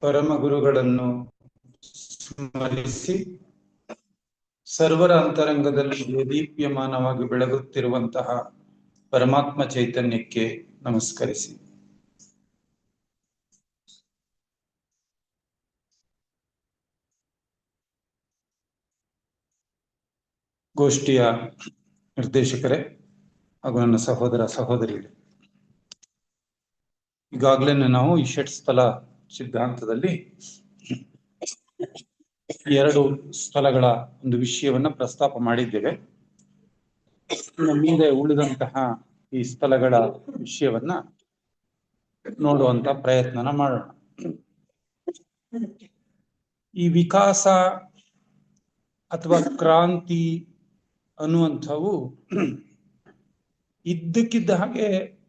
ಪರಮ ಗುರುಗಳನ್ನು ಸ್ಮರಿಸಿ ಸರ್ವರ ಅಂತರಂಗದಲ್ಲಿ ದೀಪ್ಯಮಾನವಾಗಿ ಬೆಳಗುತ್ತಿರುವಂತಹ ಪರಮಾತ್ಮ ಚೈತನ್ಯಕ್ಕೆ ನಮಸ್ಕರಿಸಿ. ಗೋಷ್ಠಿಯ ನಿರ್ದೇಶಕರೇ ಹಾಗೂ ನನ್ನ ಸಹೋದರ ಸಹೋದರಿಯರೇ, ಈಗಾಗಲೇ ನಾವು ಈ ಷಟ್ಸ್ಥಲ ಸಿದ್ಧಾಂತದಲ್ಲಿ 2 ಸ್ಥಳಗಳ ಒಂದು ವಿಷಯವನ್ನ ಪ್ರಸ್ತಾಪ ಮಾಡಿದ್ದೇವೆ. ಮುಂದೆ ಉಳಿದಂತಹ ಈ ಸ್ಥಳಗಳ ವಿಷಯವನ್ನ ನೋಡುವಂತ ಪ್ರಯತ್ನನ ಮಾಡೋಣ. ಈ ವಿಕಾಸ ಅಥವಾ ಕ್ರಾಂತಿ ಅನ್ನುವಂಥವು ಇದ್ದಕ್ಕಿದ್ದ ಹಾಗೆ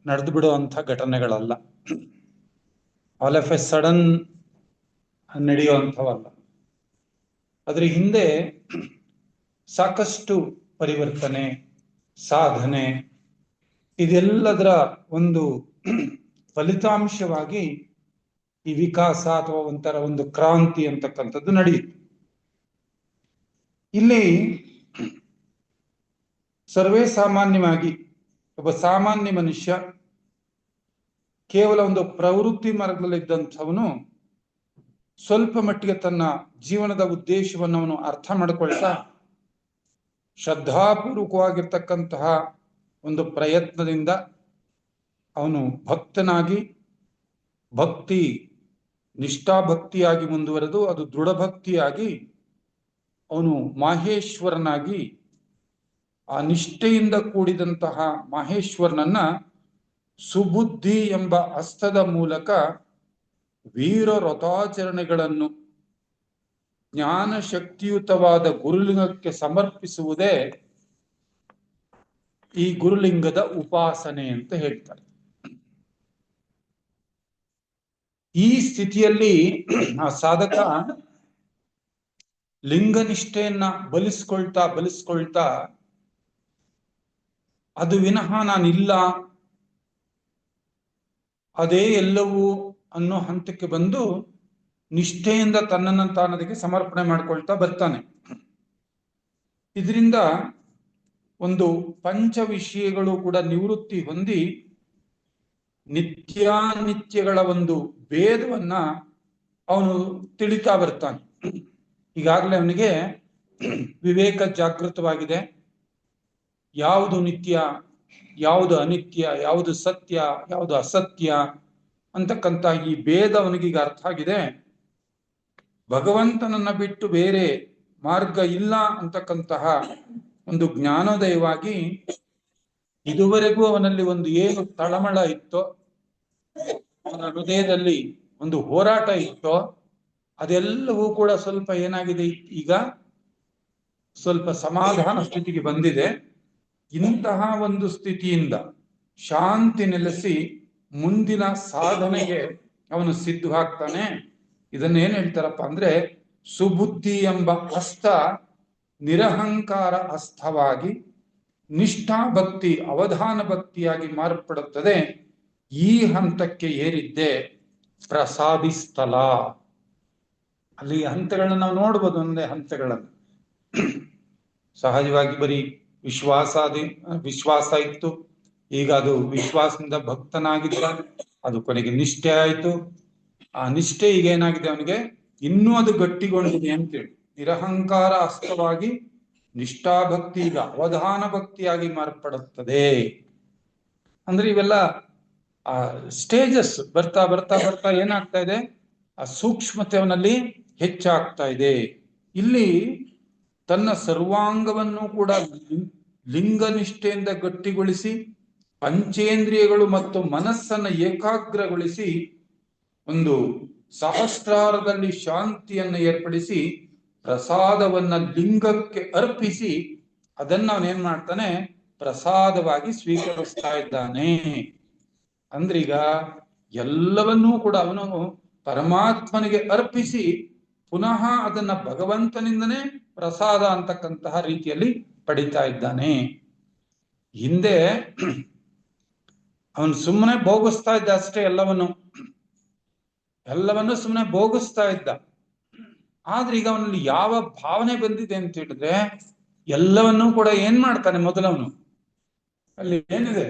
ನಡೆದು ಬಿಡುವಂಥ ಘಟನೆಗಳಲ್ಲ, ಆಲ್ ಆಫ್ ಎ ಸಡನ್ ನಡೆಯುವಂಥವಲ್ಲ. ಅದರ ಹಿಂದೆ ಸಾಕಷ್ಟು ಪರಿವರ್ತನೆ, ಸಾಧನೆ, ಇದೆಲ್ಲದರ ಒಂದು ಫಲಿತಾಂಶವಾಗಿ ಈ ವಿಕಾಸ ಅಥವಾ ಒಂಥರ ಒಂದು ಕ್ರಾಂತಿ ಅಂತಕ್ಕಂಥದ್ದು ನಡೆಯುತ್ತೆ. ಇಲ್ಲಿ ಸರ್ವೇ ಸಾಮಾನ್ಯವಾಗಿ ಒಬ್ಬ ಸಾಮಾನ್ಯ ಮನುಷ್ಯ ಕೇವಲ ಒಂದು ಪ್ರವೃತ್ತಿ ಮಾರ್ಗದಲ್ಲಿದ್ದಂಥವನು ಸ್ವಲ್ಪ ಮಟ್ಟಿಗೆ ತನ್ನ ಜೀವನದ ಉದ್ದೇಶವನ್ನು ಅವನು ಅರ್ಥ ಮಾಡಿಕೊಳ್ತಾ ಶ್ರದ್ಧಾಪೂರ್ವಕವಾಗಿರ್ತಕ್ಕಂತಹ ಒಂದು ಪ್ರಯತ್ನದಿಂದ ಅವನು ಭಕ್ತನಾಗಿ, ಭಕ್ತಿ ನಿಷ್ಠಾಭಕ್ತಿಯಾಗಿ ಮುಂದುವರೆದು ಅದು ದೃಢಭಕ್ತಿಯಾಗಿ ಅವನು ಮಾಹೇಶ್ವರನಾಗಿ, ಆ ನಿಷ್ಠೆಯಿಂದ ಕೂಡಿದಂತಹ ಮಾಹೇಶ್ವರನನ್ನ ಸುಬುದ್ಧಿ ಎಂಬ ಹಸ್ತದ ಮೂಲಕ ವೀರ ವ್ರತಾಚರಣೆಗಳನ್ನು ಜ್ಞಾನ ಶಕ್ತಿಯುತವಾದ ಗುರುಲಿಂಗಕ್ಕೆ ಸಮರ್ಪಿಸುವುದೇ ಈ ಗುರುಲಿಂಗದ ಉಪಾಸನೆ ಅಂತ ಹೇಳ್ತಾರೆ. ಈ ಸ್ಥಿತಿಯಲ್ಲಿ ಆ ಸಾಧಕ ಲಿಂಗನಿಷ್ಠೆಯನ್ನ ಬಲಿಸ್ಕೊಳ್ತಾ ಅದು ವಿನಃ ನಾನಿಲ್ಲ, ಅದೇ ಎಲ್ಲವೂ ಅನ್ನೋ ಹಂತಕ್ಕೆ ಬಂದು ನಿಷ್ಠೆಯಿಂದ ತನ್ನನ್ನು ತಾನದಕ್ಕೆ ಸಮರ್ಪಣೆ ಮಾಡ್ಕೊಳ್ತಾ ಬರ್ತಾನೆ. ಇದರಿಂದ ಒಂದು ಪಂಚ ವಿಷಯಗಳು ಕೂಡ ನಿವೃತ್ತಿ ಹೊಂದಿ ನಿತ್ಯಾನಿತ್ಯಗಳ ಒಂದು ಭೇದವನ್ನ ಅವನು ತಿಳಿತಾ ಬರ್ತಾನೆ. ಈಗಾಗಲೇ ಅವನಿಗೆ ವಿವೇಕ ಜಾಗೃತವಾಗಿದೆ. ಯಾವುದು ನಿತ್ಯ, ಯಾವುದು ಅನಿತ್ಯ, ಯಾವುದು ಸತ್ಯ, ಯಾವುದು ಅಸತ್ಯ ಅಂತಕ್ಕಂಥ ಈ ಭೇದ ಅವನಿಗೀಗ ಅರ್ಥ ಆಗಿದೆ. ಭಗವಂತನನ್ನ ಬಿಟ್ಟು ಬೇರೆ ಮಾರ್ಗ ಇಲ್ಲ ಅಂತಕ್ಕಂತಹ ಒಂದು ಜ್ಞಾನೋದಯವಾಗಿ ಇದುವರೆಗೂ ಅವನಲ್ಲಿ ಒಂದು ಏನು ತಳಮಳ ಇತ್ತೋ, ಅವನ ಹೃದಯದಲ್ಲಿ ಒಂದು ಹೋರಾಟ ಇತ್ತೋ, ಅದೆಲ್ಲವೂ ಕೂಡ ಸ್ವಲ್ಪ ಏನಾಗಿದೆ, ಈಗ ಸ್ವಲ್ಪ ಸಮಾಧಾನ ಸ್ಥಿತಿಗೆ ಬಂದಿದೆ. ಇಂತಹ ಒಂದು ಸ್ಥಿತಿಯಿಂದ ಶಾಂತಿ ನೆಲೆಸಿ ಮುಂದಿನ ಸಾಧನೆಗೆ ಅವನು ಸಿದ್ಧವಾಗ್ತಾನೆ. ಇದನ್ನೇನ್ ಹೇಳ್ತಾರಪ್ಪ ಅಂದ್ರೆ, ಸುಬುದ್ಧಿ ಎಂಬ ಹಸ್ತ ನಿರಹಂಕಾರ ಹಸ್ತವಾಗಿ ನಿಷ್ಠಾಭಕ್ತಿ ಅವಧಾನ ಭಕ್ತಿಯಾಗಿ ಮಾರ್ಪಡುತ್ತದೆ. ಈ ಹಂತಕ್ಕೆ ಏರಿದ್ದೆ ಪ್ರಸಾದಿ ಸ್ಥಳ. ಅಲ್ಲಿ ಹಂತಗಳನ್ನ ನಾವು ನೋಡ್ಬೋದು, ಒಂದೇ ಹಂತಗಳನ್ನು. ಸಹಜವಾಗಿ ಬರೀ ವಿಶ್ವಾಸ ಇತ್ತು, ಈಗ ಅದು ವಿಶ್ವಾಸದಿಂದ ಭಕ್ತನಾಗಿದ್ದ, ಅದು ಕೊನೆಗೆ ನಿಷ್ಠೆ ಆಯ್ತು. ಆ ನಿಷ್ಠೆ ಈಗ ಏನಾಗಿದೆ ಅವನಿಗೆ, ಇನ್ನೂ ಅದು ಗಟ್ಟಿಗೊಂಡಿದೆ ಅಂತೇಳಿ ನಿರಹಂಕಾರ ಹಸ್ತವಾಗಿ ನಿಷ್ಠಾಭಕ್ತಿ ಈಗ ಅವಧಾನ ಭಕ್ತಿಯಾಗಿ ಮಾರ್ಪಡುತ್ತದೆ. ಅಂದ್ರೆ ಇವೆಲ್ಲ ಆ ಸ್ಟೇಜಸ್ ಬರ್ತಾ ಬರ್ತಾ ಬರ್ತಾ ಏನಾಗ್ತಾ ಇದೆ, ಆ ಸೂಕ್ಷ್ಮತೆ ಅವನಲ್ಲಿ ಹೆಚ್ಚಾಗ್ತಾ ಇದೆ. ಇಲ್ಲಿ ತನ್ನ ಸರ್ವಾಂಗವನ್ನು ಕೂಡ ಲಿಂಗನಿಷ್ಠೆಯಿಂದ ಗಟ್ಟಿಗೊಳಿಸಿ ಪಂಚೇಂದ್ರಿಯಗಳು ಮತ್ತು ಮನಸ್ಸನ್ನು ಏಕಾಗ್ರಗೊಳಿಸಿ ಒಂದು ಸಹಸ್ರಾರದಲ್ಲಿ ಶಾಂತಿಯನ್ನು ಏರ್ಪಡಿಸಿ ಪ್ರಸಾದವನ್ನ ಲಿಂಗಕ್ಕೆ ಅರ್ಪಿಸಿ ಅದನ್ನ ಅವನೇನ್ ಮಾಡ್ತಾನೆ, ಪ್ರಸಾದವಾಗಿ ಸ್ವೀಕರಿಸ್ತಾ ಇದ್ದಾನೆ. ಅಂದ್ರೀಗ ಎಲ್ಲವನ್ನೂ ಕೂಡ ಅವನು ಪರಮಾತ್ಮನಿಗೆ ಅರ್ಪಿಸಿ ಪುನಃ ಅದನ್ನ ಭಗವಂತನಿಂದನೇ ಪ್ರಸಾದ ಅಂತಕ್ಕಂತಹ ರೀತಿಯಲ್ಲಿ ಪಡಿತಾ ಇದ್ದಾನೆ. ಹಿಂದೆ ಅವನು ಸುಮ್ಮನೆ ಭೋಗಿಸ್ತಾ ಇದ್ದ ಅಷ್ಟೇ ಎಲ್ಲವನ್ನು. ಎಲ್ಲವನ್ನೂ ಸುಮ್ಮನೆ ಭೋಗಿಸ್ತಾ ಇದ್ದ. ಆದ್ರೆ ಈಗ ಅವನಲ್ಲಿ ಯಾವ ಭಾವನೆ ಬಂದಿದೆ ಅಂತ ಹೇಳಿದ್ರೆ ಎಲ್ಲವನ್ನೂ ಕೂಡ ಏನ್ ಮಾಡ್ತಾನೆ ಮೊದಲವನು, ಅಲ್ಲಿ ಏನಿದೆ,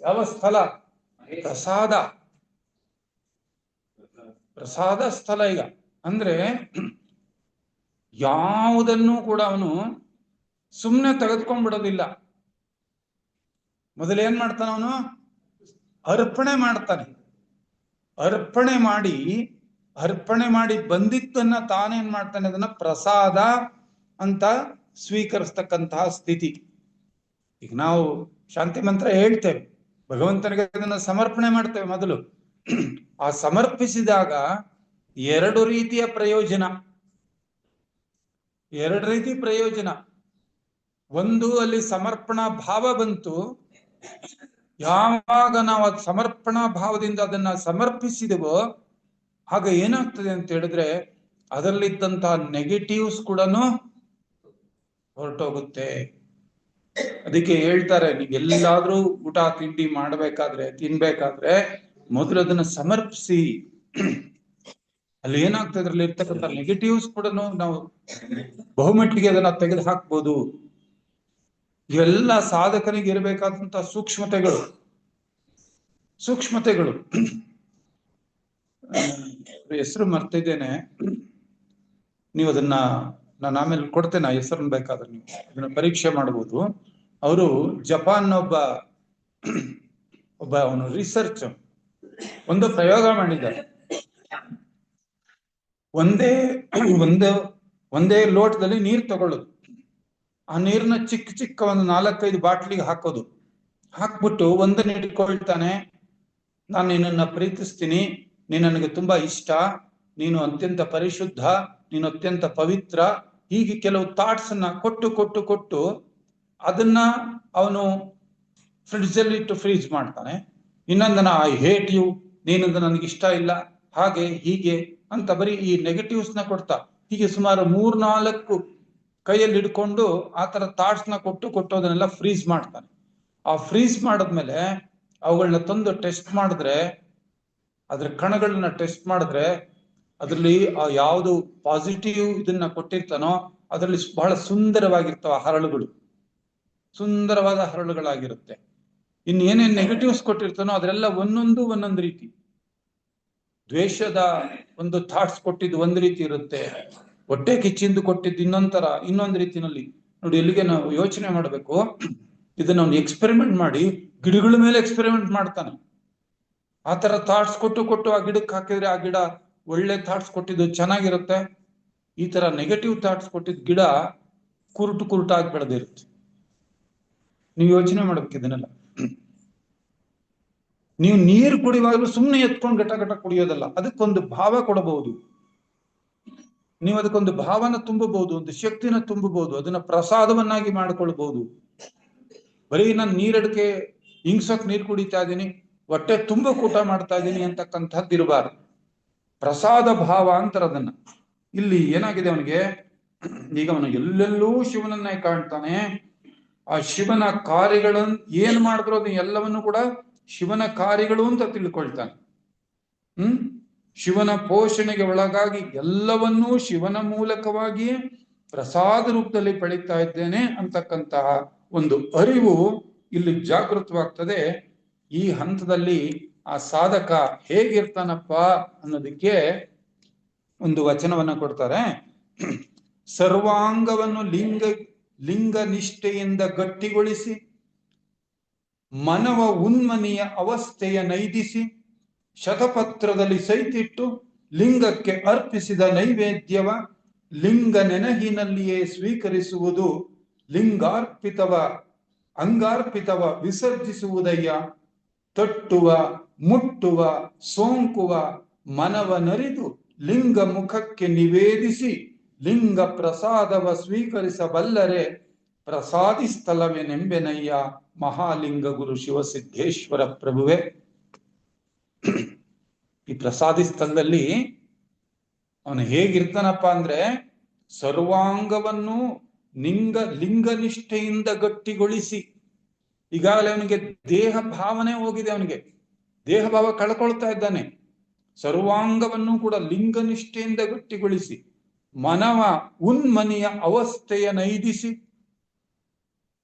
ಯಾವ ಸ್ಥಳ, ಪ್ರಸಾದ, ಪ್ರಸಾದ ಸ್ಥಳ. ಈಗ ಅಂದ್ರೆ ಯಾವುದನ್ನು ಕೂಡ ಅವನು ಸುಮ್ಮನೆ ತೆಗೆದುಕೊಂಡ್ಬಿಡೋದಿಲ್ಲ. ಮೊದಲೇನ್ ಮಾಡ್ತಾನ ಅವನು, ಅರ್ಪಣೆ ಮಾಡ್ತಾನೆ. ಅರ್ಪಣೆ ಮಾಡಿ ಬಂದಿದ್ದನ್ನ ತಾನೇನ್ ಮಾಡ್ತಾನೆ, ಅದನ್ನ ಪ್ರಸಾದ ಅಂತ ಸ್ವೀಕರಿಸ್ತಕ್ಕಂತಹ ಸ್ಥಿತಿ. ಈಗ ನಾವು ಶಾಂತಿ ಮಂತ್ರ ಹೇಳ್ತೇವೆ, ಭಗವಂತನಿಗೆ ಅದನ್ನ ಸಮರ್ಪಣೆ ಮಾಡ್ತೇವೆ ಮೊದಲು. ಆ ಸಮರ್ಪಿಸಿದಾಗ ಎರಡು ರೀತಿಯ ಪ್ರಯೋಜನ. ಒಂದು, ಅಲ್ಲಿ ಸಮರ್ಪಣಾ ಭಾವ ಬಂತು. ಯಾವಾಗ ನಾವು ಅದು ಸಮರ್ಪಣಾ ಭಾವದಿಂದ ಅದನ್ನ ಸಮರ್ಪಿಸಿದೆವೋ ಆಗ ಏನಾಗ್ತದೆ ಅಂತ ಹೇಳಿದ್ರೆ ಅದರಲ್ಲಿದ್ದಂತಹ ನೆಗೆಟಿವ್ಸ್ ಕೂಡ ಹೊರಟೋಗುತ್ತೆ. ಅದಕ್ಕೆ ಹೇಳ್ತಾರೆ, ನೀವೆಲ್ಲಾದ್ರೂ ಊಟ ತಿಂಡಿ ತಿನ್ಬೇಕಾದ್ರೆ ಮೊದಲು ಅದನ್ನ ಸಮರ್ಪಿಸಿ. ಅಲ್ಲಿ ಏನಾಗ್ತದೆ, ಅದ್ರಲ್ಲಿ ಇರ್ತಕ್ಕಂಥ ನೆಗೆಟಿವ್ಸ್ ಕೂಡ ನಾವು ಬಹುಮಟ್ಟಿಗೆ ಅದನ್ನ ತೆಗೆದು ಹಾಕ್ಬೋದು. ಇವೆಲ್ಲ ಸಾಧಕನಿಗೆ ಇರಬೇಕಾದಂತಹ ಸೂಕ್ಷ್ಮತೆಗಳು. ಹೆಸರು ಮರ್ತಿದ್ದೇನೆ, ನೀವು ಅದನ್ನ ನಾನು ಆಮೇಲೆ ಕೊಡ್ತೇನೆ, ಆ ಹೆಸರನ್ನ ಬೇಕಾದ್ರೆ ನೀವು ಅದನ್ನ ಪರೀಕ್ಷೆ ಮಾಡಬಹುದು. ಅವರು ಜಪಾನ್ ಒಬ್ಬ ಅವನು ರಿಸರ್ಚ್ ಒಂದು ಪ್ರಯೋಗ ಮಾಡಿದ್ದಾರೆ. ಒಂದೇ ಲೋಟದಲ್ಲಿ ನೀರು ತಗೊಳ್ಳೋದು, ಆ ನೀರನ್ನ ಚಿಕ್ಕ ಒಂದು 4-5 ಬಾಟ್ಲಿಗೆ ಹಾಕ್ಬಿಟ್ಟು ಒಂದನ್ನ ಇಟ್ಕೊಳ್ತಾನೆ. ನಾನು ನಿನ್ನನ್ನ ಪ್ರೀತಿಸ್ತೀನಿ, ನೀನು ನನಗೆ ತುಂಬಾ ಇಷ್ಟ, ನೀನು ಅತ್ಯಂತ ಪರಿಶುದ್ಧ, ನೀನು ಅತ್ಯಂತ ಪವಿತ್ರ, ಹೀಗೆ ಕೆಲವು ಥಾಟ್ಸ್ ಅನ್ನ ಕೊಟ್ಟು ಅದನ್ನ ಅವನು ಫ್ರಿಡ್ಜ್ ಅಲ್ಲಿ ಇಟ್ಟು ಫ್ರೀಜ್ ಮಾಡ್ತಾನೆ. ಇನ್ನೊಂದನ್ನ ಐ ಹೇಟ್ ಯು, ನೀನಂದ್ರೆ ನನಗೆ ಇಷ್ಟ ಇಲ್ಲ, ಹಾಗೆ ಹೀಗೆ ಅಂತ ಬರೀ ಈ ನೆಗೆಟಿವ್ಸ್ ನ ಕೊಡ್ತಾ ಹೀಗೆ ಸುಮಾರು 3-4 ಕೈಯಲ್ಲಿ ಹಿಡ್ಕೊಂಡು ಆ ತರ ಥಾಟ್ಸ್ ನ ಕೊಟ್ಟು ಅದನ್ನೆಲ್ಲ ಫ್ರೀಸ್ ಮಾಡ್ತಾನೆ. ಆ ಫ್ರೀಸ್ ಮಾಡದ್ಮೇಲೆ ಅವುಗಳನ್ನ ತಂದು ಟೆಸ್ಟ್ ಮಾಡಿದ್ರೆ, ಅದ್ರ ಕಣಗಳನ್ನ ಟೆಸ್ಟ್ ಮಾಡಿದ್ರೆ ಅದರಲ್ಲಿ ಯಾವುದು ಪಾಸಿಟಿವ್ ಇದನ್ನ ಕೊಟ್ಟಿರ್ತಾನೋ ಅದರಲ್ಲಿ ಬಹಳ ಸುಂದರವಾಗಿರ್ತಾವ ಸುಂದರವಾದ ಹರಳುಗಳಾಗಿರುತ್ತೆ. ಇನ್ನೇನೇನ್ ನೆಗೆಟಿವ್ಸ್ ಕೊಟ್ಟಿರ್ತಾನೋ ಅದರೆಲ್ಲ ಒಂದೊಂದು ರೀತಿ. ದ್ವೇಷದ ಒಂದು ಥಾಟ್ಸ್ ಕೊಟ್ಟಿದ್ದು ಒಂದು ರೀತಿ ಇರುತ್ತೆ, ಹೊಟ್ಟೆ ಕಿಚ್ಚಿಂದು ಕೊಟ್ಟಿದ್ದು ಇನ್ನೊಂದು ರೀತಿನಲ್ಲಿ. ನೋಡಿ, ಎಲ್ಲಿಗೆ ನಾವು ಯೋಚನೆ ಮಾಡಬೇಕು, ಇದನ್ನ ಅವ್ನು ಎಕ್ಸ್ಪೆರಿಮೆಂಟ್ ಮಾಡಿ ಗಿಡಗಳ ಮೇಲೆ ಎಕ್ಸ್ಪೆರಿಮೆಂಟ್ ಮಾಡ್ತಾನೆ. ಆ ತರ ಥಾಟ್ಸ್ ಕೊಟ್ಟು ಆ ಗಿಡಕ್ಕೆ ಹಾಕಿದ್ರೆ ಆ ಗಿಡ ಒಳ್ಳೆ ಥಾಟ್ಸ್ ಕೊಟ್ಟಿದ್ದು ಚೆನ್ನಾಗಿರುತ್ತೆ. ಈ ತರ ನೆಗೆಟಿವ್ ಥಾಟ್ಸ್ ಕೊಟ್ಟಿದ್ ಗಿಡ ಕುರುಟಾಗಿ ಬೆಳೆದಿರುತ್ತೆ. ನೀವು ಯೋಚನೆ ಮಾಡ್ಬೇಕು ಇದನ್ನೆಲ್ಲ. ನೀವು ನೀರು ಕುಡಿಯುವಾಗಲೂ ಸುಮ್ಮನೆ ಎತ್ಕೊಂಡು ಘಟ ಕುಡಿಯೋದಲ್ಲ, ಅದಕ್ಕೊಂದು ಭಾವ ಕೊಡಬಹುದು. ನೀವು ಅದಕ್ಕೊಂದು ಭಾವನ ತುಂಬಬಹುದು, ಒಂದು ಶಕ್ತಿನ ತುಂಬಬಹುದು, ಅದನ್ನ ಪ್ರಸಾದವನ್ನಾಗಿ ಮಾಡ್ಕೊಳ್ಬಹುದು. ಬರೀ ನಾನು ನೀರಡಿಕೆ ಹಿಂಗ್ಸಕ್ ನೀರು ಕುಡಿತಾ ಇದ್ದೀನಿ, ಹೊಟ್ಟೆ ತುಂಬ ಊಟ ಮಾಡ್ತಾ ಇದ್ದೀನಿ ಅಂತಕ್ಕಂಥದ್ದು ಇರಬಾರ್ದು. ಪ್ರಸಾದ ಭಾವ ಅಂತಾರೆ ಅದನ್ನ. ಇಲ್ಲಿ ಏನಾಗಿದೆ, ಅವನಿಗೆ ಈಗ ಅವನು ಎಲ್ಲೆಲ್ಲೂ ಶಿವನನ್ನೇ ಕಾಣ್ತಾನೆ. ಆ ಶಿವನ ಕಾರ್ಯಗಳನ್ನು ಏನ್ ಮಾಡಿದ್ರು ಅದು ಎಲ್ಲವನ್ನು ಕೂಡ ಶಿವನ ಕಾರ್ಯಗಳು ಅಂತ ತಿಳ್ಕೊಳ್ತಾನೆ. ಶಿವನ ಪೋಷಣೆಗೆ ಒಳಗಾಗಿ ಎಲ್ಲವನ್ನೂ ಶಿವನ ಮೂಲಕವಾಗಿಯೇ ಪ್ರಸಾದ ರೂಪದಲ್ಲಿ ಪಡೀತಾ ಇದ್ದೇನೆ ಅಂತಕ್ಕಂತಹ ಒಂದು ಅರಿವು ಇಲ್ಲಿ ಜಾಗೃತವಾಗ್ತದೆ. ಈ ಹಂತದಲ್ಲಿ ಆ ಸಾಧಕ ಹೇಗಿರ್ತಾನಪ್ಪ ಅನ್ನೋದಕ್ಕೆ ಒಂದು ವಚನವನ್ನ ಕೊಡ್ತಾರೆ. ಸರ್ವಾಂಗವನ್ನು ಲಿಂಗ ನಿಷ್ಠೆಯಿಂದ ಗಟ್ಟಿಗೊಳಿಸಿ, ಮನವ ಉನ್ಮನಿಯ ಅವಸ್ಥೆಯ ನೈದಿಸಿ, ಶತಪತ್ರದಲ್ಲಿ ಸೈತಿಟ್ಟು ಲಿಂಗಕ್ಕೆ ಅರ್ಪಿಸಿದ ನೈವೇದ್ಯವ ಲಿಂಗ ನೆನಹಿನಲ್ಲಿಯೇ ಸ್ವೀಕರಿಸುವುದು. ಅಂಗಾರ್ಪಿತವ ವಿಸರ್ಜಿಸುವುದಯ್ಯ. ತಟ್ಟುವ, ಮುಟ್ಟುವ, ಸೋಂಕುವ ಮನವನರಿದು ಲಿಂಗ ಮುಖಕ್ಕೆ ನಿವೇದಿಸಿ ಲಿಂಗ ಪ್ರಸಾದವ ಸ್ವೀಕರಿಸಬಲ್ಲರೆ ಪ್ರಸಾದಿಸ್ಥಲವೆನೆಂಬೆನಯ್ಯ. ಮಹಾಲಿಂಗ ಗುರು ಶಿವಸಿದ್ದೇಶ್ವರ ಪ್ರಭುವೆ. ಈ ಪ್ರಸಾದಿ ಸ್ಥಳದಲ್ಲಿ ಅವನು ಹೇಗಿರ್ತಾನಪ್ಪ ಅಂದ್ರೆ, ಸರ್ವಾಂಗವನ್ನು ಲಿಂಗ ನಿಷ್ಠೆಯಿಂದ ಗಟ್ಟಿಗೊಳಿಸಿ. ಈಗಾಗಲೇ ಅವನಿಗೆ ದೇಹ ಭಾವನೆ ಹೋಗಿದೆ, ಅವನಿಗೆ ದೇಹ ಭಾವ ಕಳ್ಕೊಳ್ತಾ ಇದ್ದಾನೆ. ಸರ್ವಾಂಗವನ್ನು ಕೂಡ ಲಿಂಗನಿಷ್ಠೆಯಿಂದ ಗಟ್ಟಿಗೊಳಿಸಿ ಮನವ ಉನ್ಮನಿಯ ಅವಸ್ಥೆಯ ನೈದಿಸಿ.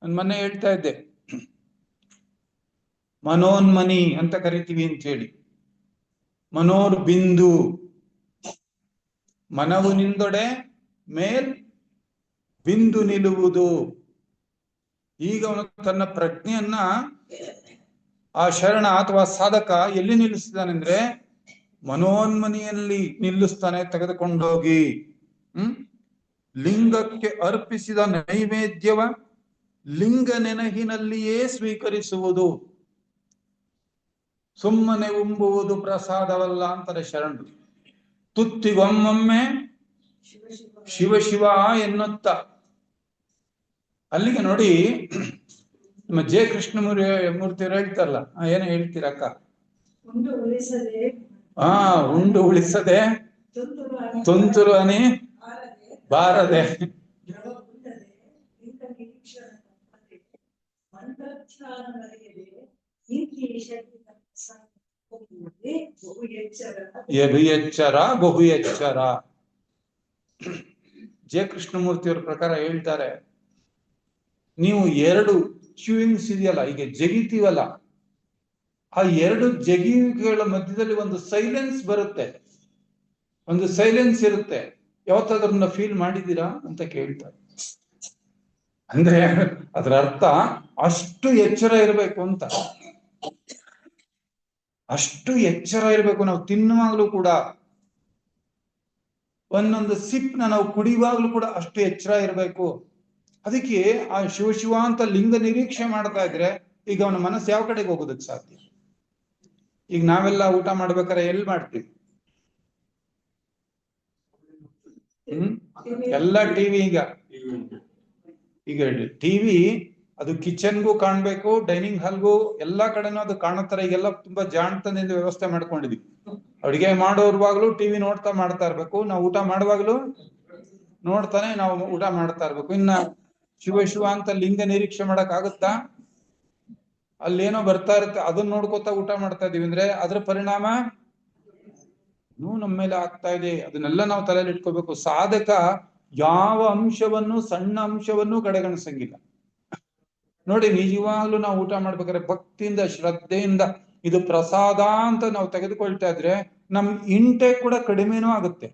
ನಾನು ಮೊನ್ನೆ ಹೇಳ್ತಾ ಇದ್ದೆ, ಮನೋನ್ಮನಿ ಅಂತ ಕರಿತೀವಿ ಅಂತ ಹೇಳಿ. ಮನೋರ್ಬಿಂದು, ಮನವು ನಿಂದೊಡೆ ಮೇಲ್ ಬಿಂದು ನಿಲ್ಲುವುದು. ಈಗ ಅವನು ತನ್ನ ಪ್ರಜ್ಞೆಯನ್ನ ಆ ಶರಣ ಅಥವಾ ಸಾಧಕ ಎಲ್ಲಿ ನಿಲ್ಲಿಸ್ತಾನೆಂದ್ರೆ ಮನೋನ್ಮನಿಯಲ್ಲಿ ನಿಲ್ಲಿಸ್ತಾನೆ, ತೆಗೆದುಕೊಂಡೋಗಿ. ಲಿಂಗಕ್ಕೆ ಅರ್ಪಿಸಿದ ನೈವೇದ್ಯವ ಲಿಂಗ ನೆನಹಿನಲ್ಲಿಯೇ ಸ್ವೀಕರಿಸುವುದು. ಸುಮ್ಮನೆ ಉಂಬುವುದು ಪ್ರಸಾದವಲ್ಲ ಅಂತಾರೆ ಶರಣರು. ತುತ್ತಿಗೊಮ್ಮೊಮ್ಮೆ ಶಿವ ಶಿವ ಎನ್ನುತ್ತ. ಅಲ್ಲಿಗೆ ನೋಡಿ, ನಮ್ಮ ಜೆ ಕೃಷ್ಣಮೂರ್ತಿಯವರು ಹೇಳ್ತಾರಲ್ಲ, ಏನೋ ಹೇಳ್ತೀರಕ್ಕ? ಉಂಡು ಉಳಿಸದೆ ತುಂತುರು ಹನಿ ಬಾರದೆ. ಎಚ್ಚರ ಬಹು ಎಚ್ಚರ. ಜೆ ಕೃಷ್ಣಮೂರ್ತಿಯವರ ಪ್ರಕಾರ ಹೇಳ್ತಾರೆ, ನೀವು 2 ಚ್ಯೂಯಿಂಗ್ಸ್ ಇದೆಯಲ್ಲ, ಈಗ ಜಗಿತೀವಲ್ಲ, ಆ 2 ಜಗಿಗಳ ಮಧ್ಯದಲ್ಲಿ ಒಂದು ಸೈಲೆನ್ಸ್ ಬರುತ್ತೆ, ಒಂದು ಸೈಲೆನ್ಸ್ ಇರುತ್ತೆ. ಯಾವತ್ತಾದ್ರನ್ನ ಫೀಲ್ ಮಾಡಿದ್ದೀರಾ ಅಂತ ಕೇಳ್ತಾರೆ. ಅಂದ್ರೆ ಅದರ ಅರ್ಥ ಅಷ್ಟು ಎಚ್ಚರ ಇರಬೇಕು ಅಂತ. ಅಷ್ಟು ಎಚ್ಚರ ಇರಬೇಕು. ನಾವು ತಿನ್ನುವಾಗ್ಲೂ ಕೂಡ, ಒಂದೊಂದು ಸಿಪ್ನ ನಾವು ಕುಡಿಯುವಾಗ್ಲೂ ಕೂಡ ಅಷ್ಟು ಎಚ್ಚರ ಇರಬೇಕು. ಅದಕ್ಕೆ ಆ ಶಿವ ಅಂತ ಲಿಂಗ ನಿರೀಕ್ಷೆ ಮಾಡ್ತಾ ಇದ್ರೆ ಈಗ ಅವನ ಮನಸ್ಸು ಯಾವ ಕಡೆಗೆ ಹೋಗೋದಕ್ಕೆ ಸಾಧ್ಯ? ಈಗ ನಾವೆಲ್ಲ ಊಟ ಮಾಡ್ಬೇಕಾದ್ರೆ ಎಲ್ಲಿ ಮಾಡ್ತೀವಿ? ಎಲ್ಲ ಟಿವಿ. ಈಗ ಟಿವಿ ಅದು ಕಿಚನ್ಗೂ ಕಾಣ್ಬೇಕು, ಡೈನಿಂಗ್ ಹಾಲ್ಗೂ, ಎಲ್ಲಾ ಕಡೆನೂ ಅದು ಕಾಣುತ್ತರ. ಈಗೆಲ್ಲ ತುಂಬಾ ಜಾಣತನದಿಂದ ವ್ಯವಸ್ಥೆ ಮಾಡ್ಕೊಂಡಿದ್ವಿ. ಅಡುಗೆ ಮಾಡೋರ್ವಾಗ್ಲೂ ಟಿವಿ ನೋಡ್ತಾ ಮಾಡ್ತಾ ಇರ್ಬೇಕು, ನಾವು ಊಟ ಮಾಡುವಾಗ್ಲೂ ನೋಡ್ತಾನೆ ನಾವು ಊಟ ಮಾಡ್ತಾ ಇರ್ಬೇಕು. ಇನ್ನ ಶಿವ ಅಂತ ಲಿಂಗ ನಿರೀಕ್ಷೆ ಮಾಡಕ್ ಆಗುತ್ತಾ? ಅಲ್ಲೇನೋ ಬರ್ತಾ ಇರುತ್ತೆ, ಅದನ್ನ ನೋಡ್ಕೋತಾ ಊಟ ಮಾಡ್ತಾ ಇದೀವಿ ಅಂದ್ರೆ ಅದ್ರ ಪರಿಣಾಮ ನಮ್ಮ ಮೇಲೆ ಆಗ್ತಾ ಇದೆ. ಅದನ್ನೆಲ್ಲ ನಾವು ತಲೆಯಲ್ಲಿ ಇಟ್ಕೋಬೇಕು. ಸಾಧಕ ಯಾವ ಅಂಶವನ್ನು, ಸಣ್ಣ ಅಂಶವನ್ನು ಕಡೆಗಣಿಸಂಗಿಲ್ಲ. ನೋಡಿ, ನಿಜವಾಗ್ಲೂ ನಾವು ಊಟ ಮಾಡ್ಬೇಕಾದ್ರೆ ಭಕ್ತಿಯಿಂದ, ಶ್ರದ್ಧೆಯಿಂದ ಇದು ಪ್ರಸಾದ ಅಂತ ನಾವು ತೆಗೆದುಕೊಳ್ತಾ ಇದ್ರೆ ನಮ್ ಇಂಟೆಕ್ ಕೂಡ ಕಡಿಮೆನೂ ಆಗುತ್ತೆ.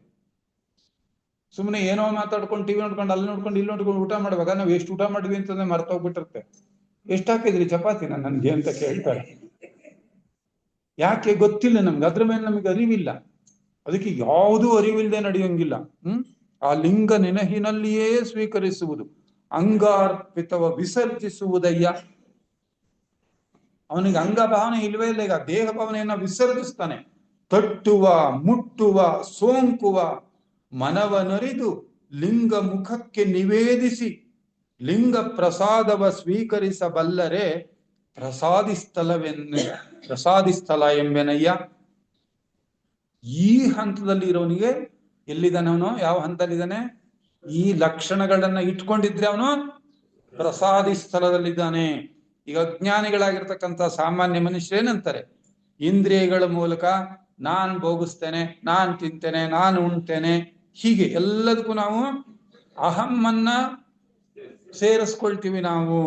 ಸುಮ್ಮನೆ ಏನೋ ಮಾತಾಡ್ಕೊಂಡು ಟಿವಿ ನೋಡ್ಕೊಂಡು ಅಲ್ಲಿ ನೋಡ್ಕೊಂಡು ಇಲ್ಲಿ ನೋಡ್ಕೊಂಡು ಊಟ ಮಾಡುವಾಗ ನಾವ್ ಎಷ್ಟು ಊಟ ಮಾಡಿದ್ವಿ ಅಂತಂದ್ರೆ ಮರ್ತೋಗ್ಬಿಟ್ಟಿರುತ್ತೆ. ಎಷ್ಟು ಹಾಕಿದ್ರಿ ಚಪಾತಿನ ನನ್ಗೆ ಅಂತ ಕೇಳ್ತಾರೆ. ಯಾಕೆ ಗೊತ್ತಿಲ್ಲ ನಮ್ಗೆ, ಅದ್ರ ಮೇಲೆ ನಮ್ಗೆ ಅರಿವಿಲ್ಲ. ಅದಕ್ಕೆ ಯಾವುದೂ ಅರಿವಿಲ್ಲದೆ ನಡೆಯಂಗಿಲ್ಲ. ಆ ಲಿಂಗ ನೆನಹಿನಲ್ಲಿಯೇ ಸ್ವೀಕರಿಸುವುದು, ಅಂಗಾರ್ಪಿತವ ವಿಸರ್ಜಿಸುವುದಯ್ಯ. ಅವನಿಗೆ ಅಂಗ ಭಾವನೆ ಇಲ್ವೇ ಇಲ್ಲ. ಈಗ ದೇಹ ಭಾವನೆಯನ್ನ ವಿಸರ್ಜಿಸ್ತಾನೆ. ತಟ್ಟುವ, ಮುಟ್ಟುವ, ಸೋಂಕುವ ಮನವನರಿದು ಲಿಂಗ ಮುಖಕ್ಕೆ ನಿವೇದಿಸಿ ಲಿಂಗ ಪ್ರಸಾದವ ಸ್ವೀಕರಿಸಬಲ್ಲರೆ ಪ್ರಸಾದಿಸ್ಥಲ ಎಂಬೆನಯ್ಯ. ಈ ಹಂತದಲ್ಲಿ ಇರೋನಿಗೆ ಎಲ್ಲಿದ್ದಾನೆ ಅವನು? ಯಾವ ಹಂತದಲ್ಲಿದ್ದಾನೆ? ಈ ಲಕ್ಷಣಗಳನ್ನ ಇಟ್ಕೊಂಡಿದ್ರೆ ಅವನು ಪ್ರಸಾದಿ ಸ್ಥಳದಲ್ಲಿದ್ದಾನೆ. ಈಗ ಅಜ್ಞಾನಿಗಳಾಗಿರ್ತಕ್ಕಂಥ ಸಾಮಾನ್ಯ ಮನುಷ್ಯರೇನಂತಾರೆ? ಇಂದ್ರಿಯಗಳ ಮೂಲಕ ನಾನ್ ಭೋಗಿಸ್ತೇನೆ, ನಾನ್ ತಿಂತೇನೆ, ನಾನು ಉಣ್ತೇನೆ, ಹೀಗೆ ಎಲ್ಲದಕ್ಕೂ ನಾವು ಅಹಮ್ಮನ್ನ ಸೇರಿಸ್ಕೊಳ್ತೀವಿ. ನಾವು